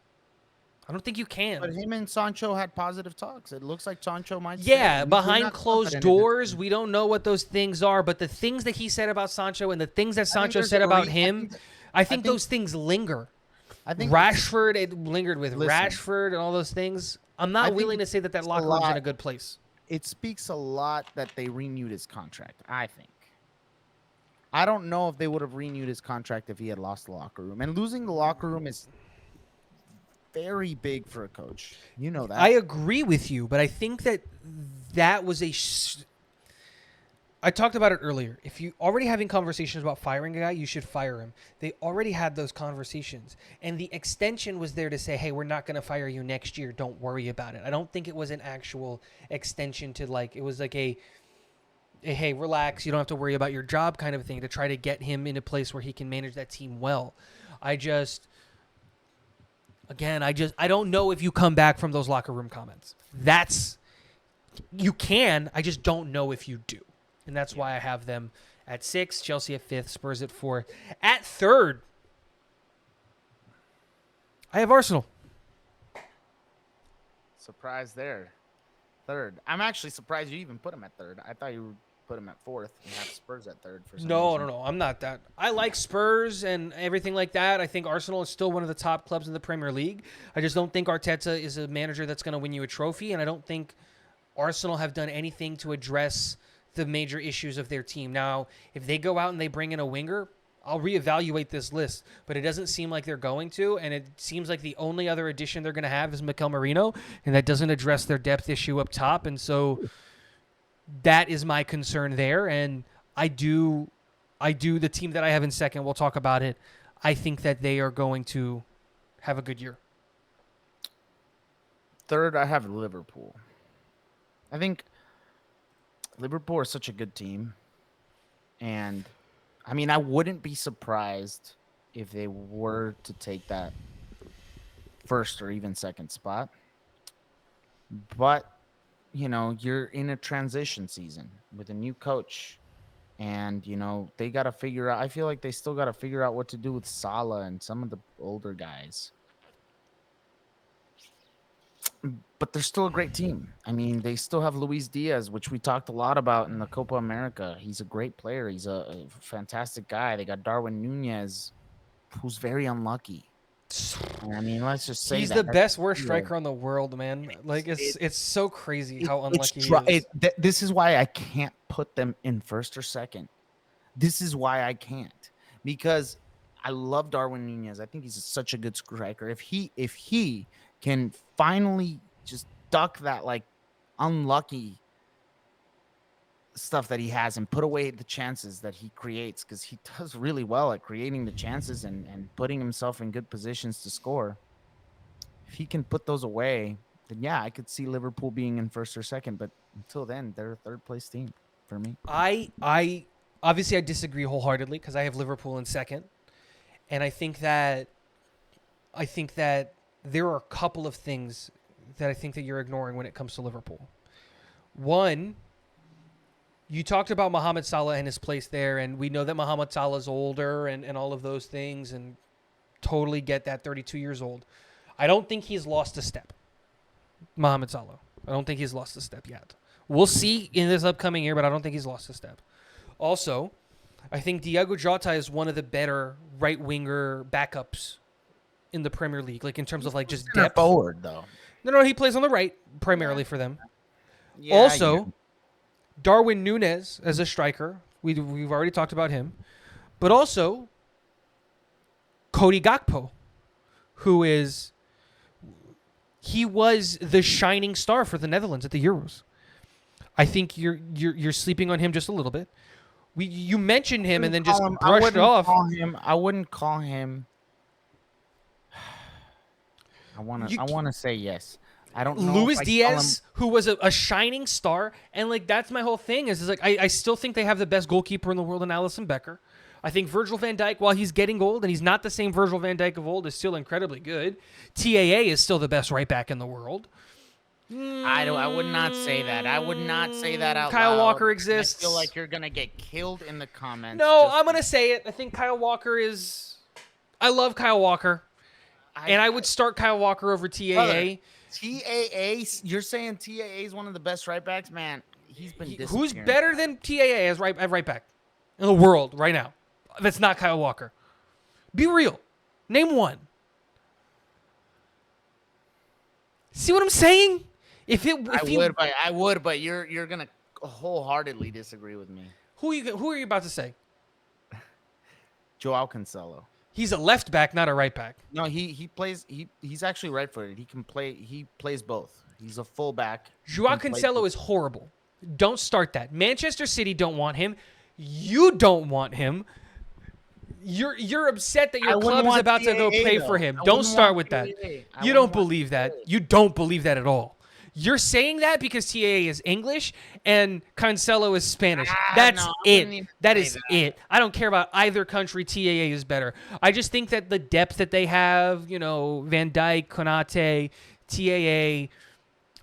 I don't think you can. But him and Sancho had positive talks. It looks like Sancho might. Yeah, behind closed doors, we don't know what those things are. But the things that he said about Sancho and the things that Sancho said about him, I think those things linger. I think Rashford, it lingered with Rashford and all those things. I'm not willing to say that locker room's in a good place. It speaks a lot that they renewed his contract, I think. I don't know if they would have renewed his contract if he had lost the locker room. And losing the locker room is very big for a coach. You know that. I agree with you, but I think that was I talked about it earlier. If you already having conversations about firing a guy, you should fire him. They already had those conversations. And the extension was there to say, hey, we're not going to fire you next year. Don't worry about it. I don't think it was an actual extension to like, it was like a hey, relax, you don't have to worry about your job kind of thing to try to get him in a place where he can manage that team well. I don't know if you come back from those locker room comments. You can, I just don't know if you do. And that's why I have them at 6, Chelsea at 5th, Spurs at 4th. At 3rd, I have Arsenal. Surprise there. 3rd. I'm actually surprised you even put him at 3rd. I thought you would put him at 4th and have Spurs at 3rd for some reason. No. I'm not that. I like Spurs and everything like that. I think Arsenal is still one of the top clubs in the Premier League. I just don't think Arteta is a manager that's going to win you a trophy, and I don't think Arsenal have done anything to address the major issues of their team. Now, if they go out and they bring in a winger, I'll reevaluate this list, but it doesn't seem like they're going to, and it seems like the only other addition they're going to have is Mikel Merino, and that doesn't address their depth issue up top, and so that is my concern there, and I do the team that I have in 2nd, we'll talk about it, I think that they are going to have a good year. 3rd, I have Liverpool. I think Liverpool is such a good team, and I mean, I wouldn't be surprised if they were to take that 1st or even 2nd spot. But, you know, you're in a transition season with a new coach. And, you know, they got to figure out. I feel like they still got to figure out what to do with Salah and some of the older guys. But they're still a great team. I mean, they still have Luis Diaz, which we talked a lot about in the Copa America. He's a great player. He's a fantastic guy. They got Darwin Nunez, who's very unlucky. I mean, let's just say he's the best worst striker on the world, man. Like it's so crazy how unlucky he is. This is why I can't put them in 1st or 2nd. This is why I can't, because I love Darwin Nunez. I think he's such a good striker. If he can finally just duck that like unlucky stuff that he has and put away the chances that he creates, because he does really well at creating the chances and putting himself in good positions to score. If he can put those away, then yeah, I could see Liverpool being in 1st or 2nd, but until then, they're a 3rd place team for me. I obviously I disagree wholeheartedly because I have Liverpool in 2nd, and I think that there are a couple of things that I think that you're ignoring when it comes to Liverpool. One, you talked about Mohamed Salah and his place there, and we know that Mohamed Salah's older and all of those things, and totally get that, 32 years old. I don't think he's lost a step, Mohamed Salah. I don't think he's lost a step yet. We'll see in this upcoming year, but I don't think he's lost a step. Also, I think Diogo Jota is one of the better right-winger backups in the Premier League, like in terms of like just depth. Forward, though. No, he plays on the right primarily for them. Yeah, also, Darwin Nunez as a striker. We've already talked about him. But also, Cody Gakpo, he was the shining star for the Netherlands at the Euros. I think you're sleeping on him just a little bit. You mentioned him and then just brushed off. I wouldn't call him. I want to say yes. I don't know. Luis Diaz, who was a shining star, and like that's my whole thing. Is like I still think they have the best goalkeeper in the world in Alisson Becker. I think Virgil van Dijk, while he's getting old and he's not the same Virgil van Dijk of old, is still incredibly good. TAA is still the best right back in the world. I would not say that. I would not say that out Kyle loud. Walker exists. I feel like you're gonna get killed in the comments. No, I'm gonna say it. I think Kyle Walker is. I love Kyle Walker, and I would start Kyle Walker over TAA. Brother, TAA, you're saying TAA is one of the best right backs, man. He's been who's better than TAA as right back in the world right now? That's not Kyle Walker. Be real. Name one. See what I'm saying? I would, but you're gonna wholeheartedly disagree with me. Who are you about to say? Joao Cancelo. He's a left back, not a right back. No, he plays. He's actually right-footed. He can play. He plays both. He's a fullback. Joao Cancelo is horrible. Don't start that. Manchester City don't want him. You don't want him. You're upset that I your wouldn't club is want about to go TAA play though. for him. I Don't wouldn't start want with that. TAA. I You wouldn't don't want believe that. TAA. You don't believe that at all. You're saying that because TAA is English and Cancelo is Spanish. That's no, I wouldn't it. even That say is that. it. I don't care about either country. TAA is better. I just think that the depth that they have, Van Dijk, Konate, TAA,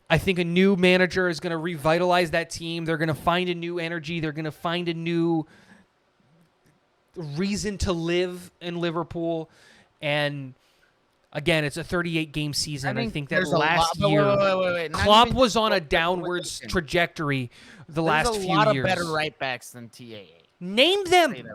I think a new manager is going to revitalize that team. They're going to find a new energy. They're going to find a new reason to live in Liverpool. And again, it's a 38-game season. I think that there's a last lot- year, wait. Not Klopp even- was on a wait, downwards listen. trajectory the There's last a few lot years. of better right backs than TAA. Name Say them. that now.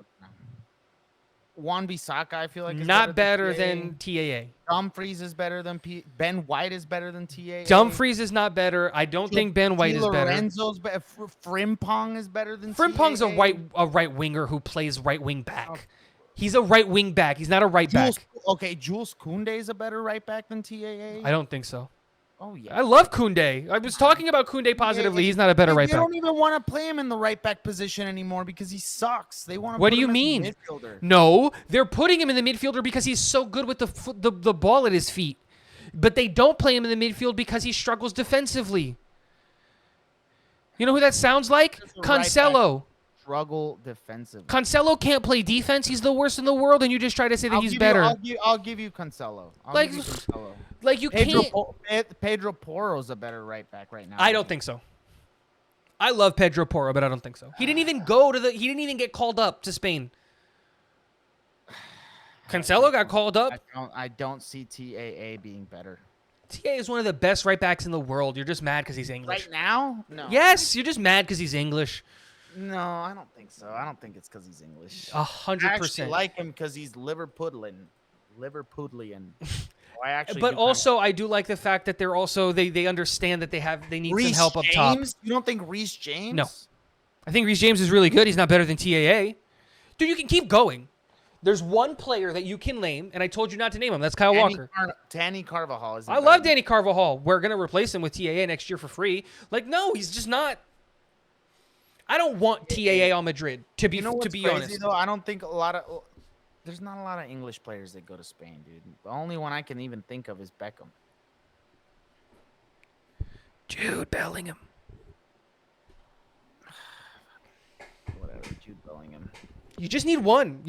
Wan Bissaka, I feel like is Not better TAA. than TAA. Dumfries is better than Ben White is better than TAA. Dumfries is not better. I don't think Ben White is better. Lorenzo's better. Frimpong is better than Frimpong's TAA. a right winger who plays right wing back. He's a right wing back. He's not a right Jules, back. okay, Jules Koundé is a better right back than TAA. I don't think so. Oh yeah. I love Koundé. I was talking about Koundé positively. He's not a better right They back. don't even want to play him in the right back position anymore because he sucks. They want to. What put do you him as a mean? midfielder. No, they're putting him in the midfielder because he's so good with the ball at his feet. But they don't play him in the midfield because he struggles defensively. You know who that sounds like? Just a right Cancelo. Struggle defensively. Cancelo can't play defense. He's the worst in the world, and you just try to say that he's better. I'll give you Cancelo. Like, give you Cancelo. Like you can't. Pedro Porro's a better right back right now. I don't think so. I love Pedro Porro, but I don't think so. He didn't even go to the. He didn't even get called up to Spain. Cancelo got called up. I don't see TAA being better. TA is one of the best right backs in the world. You're just mad because he's English. Right now? No. Yes, you're just mad because he's English. No, I don't think so. I don't think it's because he's English. 100%. I actually like him because he's Liverpudlian. I actually. But do also, I do like the fact that they're also they understand that they need Reece some help up James? top. You don't think Reece James? No. I think Reece James is really good. He's not better than TAA. Dude, you can keep going. There's one player that you can name, and I told you not to name him. That's Kyle Walker. Danny Carvajal is. I love Danny Carvajal. We're going to replace him with TAA next year for free. Like, no, he's just not. I don't want TAA on Madrid, to be crazy, honest. Though? I don't think there's not a lot of English players that go to Spain, dude. The only one I can even think of is Beckham. Jude Bellingham. Whatever, Jude Bellingham. You just need one.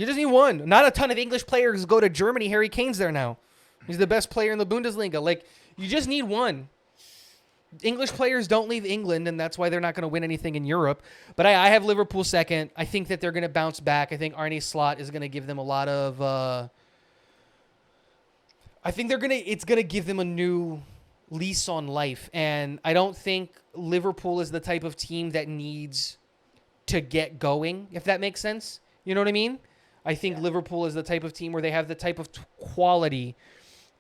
Not a ton of English players go to Germany. Harry Kane's there now. He's the best player in the Bundesliga. Like, you just need one. English players don't leave England, and that's why they're not going to win anything in Europe. But I have Liverpool second. I think that they're going to bounce back. I think Arne Slot is going to give them a lot of. I think it's going to give them a new lease on life, and I don't think Liverpool is the type of team that needs to get going. If that makes sense, you know what I mean? I think Liverpool is the type of team where they have the type of quality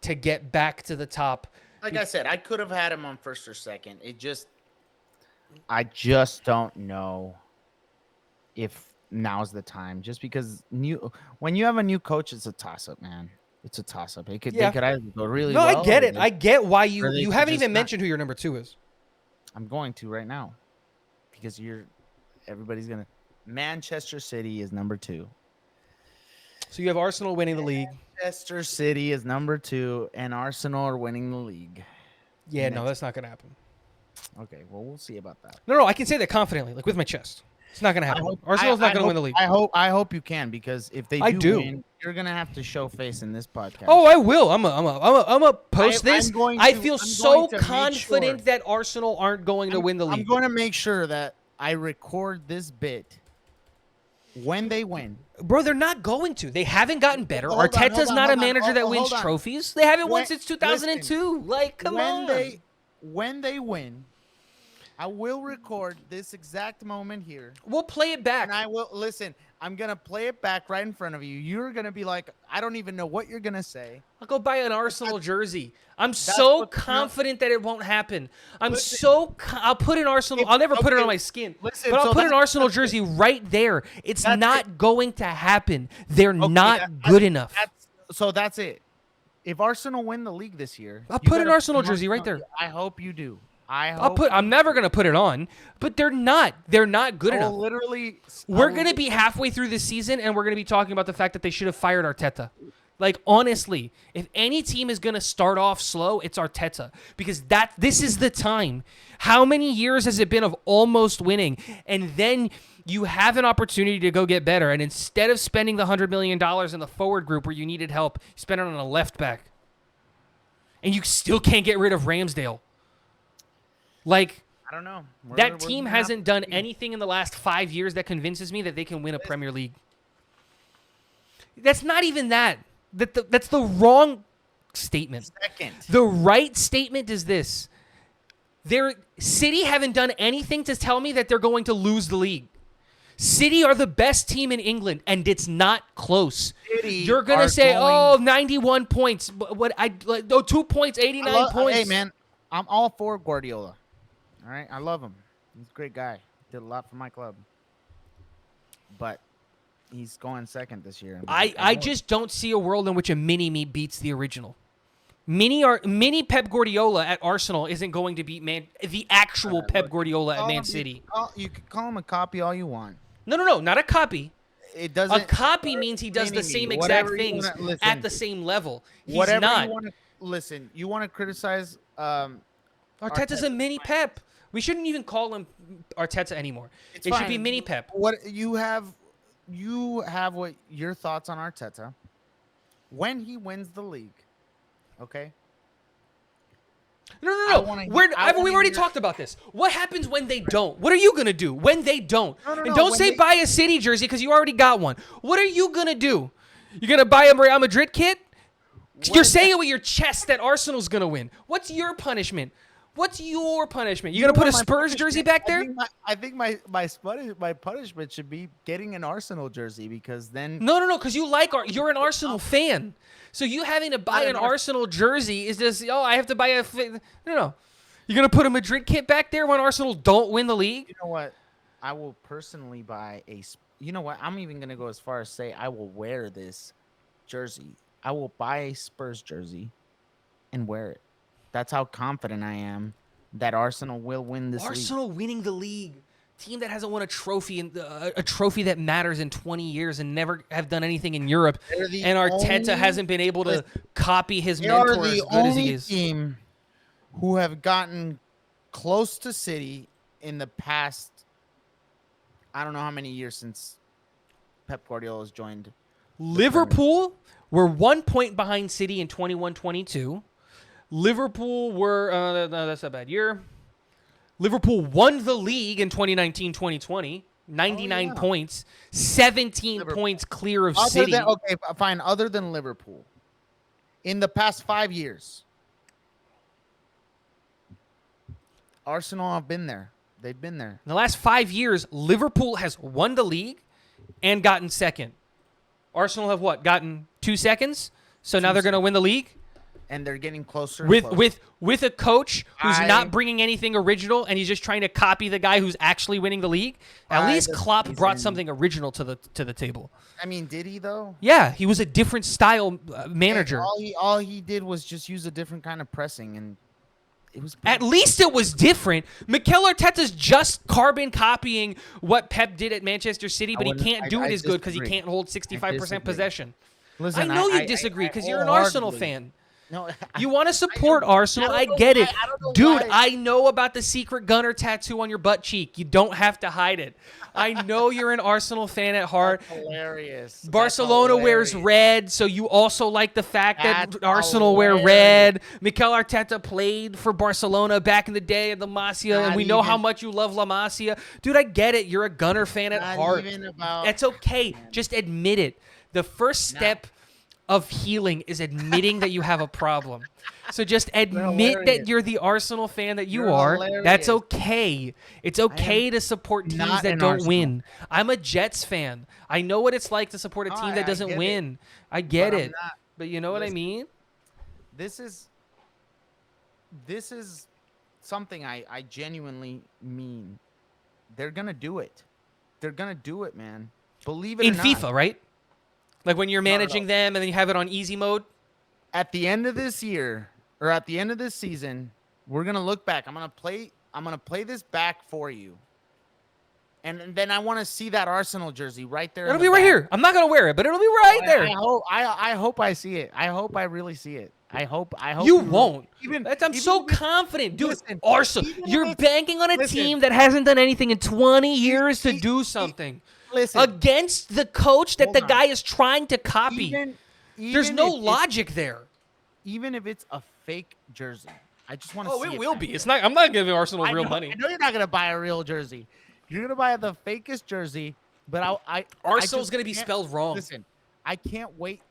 to get back to the top. Like I said, I could have had him on first or second. I just don't know if now's the time. Just because when you have a new coach, it's a toss up, man. It's a toss up. They could either go really well. I get it. I get why or you they could haven't just even not. mentioned who your number 2 is. I'm going to right now because everybody's gonna. Manchester City is number 2. So you have Arsenal winning the league. Manchester City is number 2, and Arsenal are winning the league. Yeah, no, that's not going to happen. Okay, well, we'll see about that. No, I can say that confidently, like with my chest. It's not going to happen. Arsenal's not going to win the league. I hope you can, because if they do. win, you're gonna have to show face in this podcast. Oh, I will. I'm a post this. I feel I'm so going to make confident sure. that Arsenal aren't going to win the league. I'm going to make sure that I record this bit when they win. Bro, they're not going to. They haven't gotten better. Hold on, Arteta's hold on, not a hold on. manager that wins Hold on. trophies. They haven't won When- since 2002. Like, come on. When they win, I will record this exact moment here. We'll play it back. And I will listen. I'm gonna play it back right in front of you. You're gonna be like, I don't even know what you're gonna say. I'll go buy an Arsenal jersey. I'm so what- confident that it won't happen. Listen. I'll put an Arsenal. I'll never put it on my skin. Listen, but I'll so put an that's- Arsenal jersey right there. It's That's not going to happen. They're Okay, not that- good enough. That's it. If Arsenal win the league this year, I'll you put an better- Arsenal jersey right there. I hope you do. I'm never gonna put it on, but they're not good enough. Literally, We're going to be halfway through this season, and we're going to be talking about the fact that they should have fired Arteta. Like, honestly, if any team is going to start off slow, it's Arteta. Because this is the time. How many years has it been of almost winning? And then you have an opportunity to go get better. And instead of spending the $100 million in the forward group where you needed help, you spent it on a left back. And you still can't get rid of Ramsdale. Like... I don't know. That team hasn't done anything in the last 5 years that convinces me that they can win a Premier League. That's not even that. That's the wrong statement. Second. The right statement is this. City haven't done anything to tell me that they're going to lose the league. City are the best team in England, and it's not close. City You're going to say, 91 points. 2 points, 89 points. Hey, man, I'm all for Guardiola. All right, I love him. He's a great guy. Did a lot for my club. But he's going second this year. I just don't see a world in which a mini-me beats the original. Mini Pep Guardiola at Arsenal isn't going to beat the actual Pep Guardiola at Man City. You can call him a copy all you want. No, not a copy. It doesn't. A copy means he does the mini-me, same exact whatever you things wanna- listen, at the same level. He's whatever not. you want to listen. You want to criticize. Arteta's a mini Pep. We shouldn't even call him Arteta anymore. It should be mini Pep. What you have what your thoughts on Arteta when he wins the league, okay? No. We've already talked about this. What happens when they don't? What are you gonna do when they don't? And don't say buy a City jersey because you already got one. What are you gonna do? You're gonna buy a Real Madrid kit? You're saying it with your chest that Arsenal's gonna win. What's your punishment? What's your punishment? You're gonna put a Spurs jersey back there? I think my punishment should be getting an Arsenal jersey because then No, because you're an Arsenal fan. So you having to buy an Arsenal jersey is just I have to buy no. You're gonna put a Madrid kit back there when Arsenal don't win the league? You know what? I will personally buy you know what? I'm even gonna go as far as say I will wear this jersey. I will buy a Spurs jersey and wear it. That's how confident I am that Arsenal will win this league. Arsenal winning the league. Team that hasn't won a trophy a trophy that matters in 20 years and never have done anything in Europe. And Arteta hasn't been able to copy his mentor as good as he is. Team who have gotten close to City in the past, I don't know how many years since Pep Guardiola has joined. Liverpool were 1 point behind City in 21-22. Liverpool were that's a bad year. Liverpool won the league in 2019-2020, 99 points, 17 points clear of City. Okay, fine. Other than Liverpool, in the past 5 years, Arsenal have been there. They've been there. In the last 5 years, Liverpool has won the league and gotten second. Arsenal have what? Gotten 2 seconds? So now they're going to win the league? And they're getting closer. With a coach who's not bringing anything original and he's just trying to copy the guy who's actually winning the league. At least Klopp brought something original to the table. I mean, did he though? Yeah, he was a different style manager. All he did was just use a different kind of pressing, and it was. At least it was different. Mikel Arteta's just carbon copying what Pep did at Manchester City, but he can't do it as good because he can't hold 65% possession. Listen, I know you disagree because you're an Arsenal fan. No, you want to support Arsenal. I get it. Dude, I know about the secret gunner tattoo on your butt cheek. You don't have to hide it. I know you're an Arsenal fan at heart. That's hilarious. Barcelona wears red, so you also like the fact that Arsenal wear red. Mikel Arteta played for Barcelona back in the day at La Masia, and we know how much you love La Masia. Dude, I get it. You're a gunner fan at heart. That's okay. Just admit it. The first step of healing is admitting that you have a problem. So just admit that hilarious. you're the Arsenal fan that you You're are. That's hilarious. okay. It's okay to support teams not that an don't Arsenal win. I'm a Jets fan. I know what it's like to support a No, team I that doesn't get it. win. I get But I'm it. not- But you know what I listen. mean? This is something I genuinely mean. They're gonna do it. They're gonna do it, man. Believe it In or not. FIFA, right? Like when you're No, no, managing no. them and then you have it on easy mode. At the end of this year or at the end of this season, we're gonna look back. I'm gonna play this back for you. And then I want to see that Arsenal jersey right there. in It'll the be right back. here. I'm not gonna wear it, but it'll be right there. I hope I see it. I hope I really see it. I hope You really- won't. Even I'm even so if it's- confident, dude. listen, Arsenal, even if you're it's- banking on a listen. team that hasn't done anything in 20 years to e- do e- something Listen, against the coach that Hold the on. guy is trying to copy. There's even no if it's- logic there. Even if it's a fake jersey, I just want to Oh, see it it will back be. there. It's not. I'm not giving Arsenal I real know, money. I know you're not gonna buy a real jersey. You're gonna buy the fakest jersey, but Arsenal's just gonna be can't- spelled wrong. Listen, I can't wait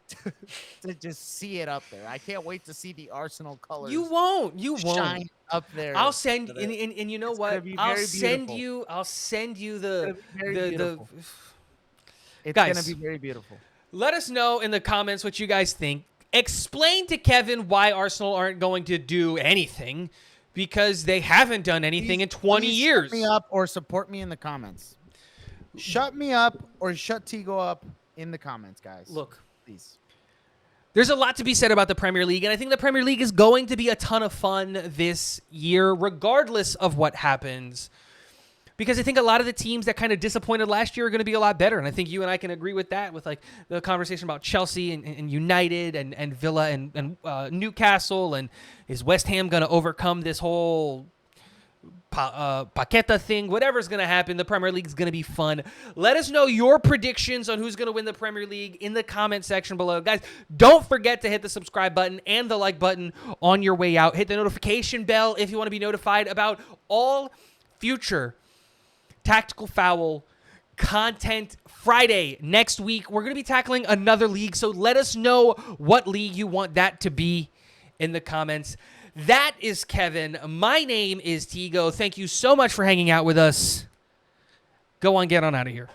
to just see it up there. I can't wait to see the Arsenal colors. You won't. You won't. shine up there. I'll send for and you know It's gonna what? be I'll very send beautiful. you. I'll send you It's gonna the be very the. beautiful. It's Guys. gonna be very beautiful. Let us know in the comments what you guys think. Explain to Kevin why Arsenal aren't going to do anything because they haven't done anything in 20 Please years. Shut me up or support me in the comments. Shut me up or shut Tigo up in the comments, guys. Look, please. there's a lot to be said about the Premier League, and I think the Premier League is going to be a ton of fun this year, regardless of what happens. Because I think a lot of the teams that kind of disappointed last year are going to be a lot better. And I think you and I can agree with that with like the conversation about Chelsea and United and Villa and Newcastle. And is West Ham going to overcome this whole Paqueta thing? Whatever's going to happen, the Premier League is going to be fun. Let us know your predictions on who's going to win the Premier League in the comment section below. Guys, don't forget to hit the subscribe button and the like button on your way out. Hit the notification bell if you want to be notified about all future Tactical Foul content Friday. Next week, we're going to be tackling another league, so let us know what league you want that to be in the comments. That is Kevin. My name is Tigo. Thank you so much for hanging out with us. Go on, get on out of here.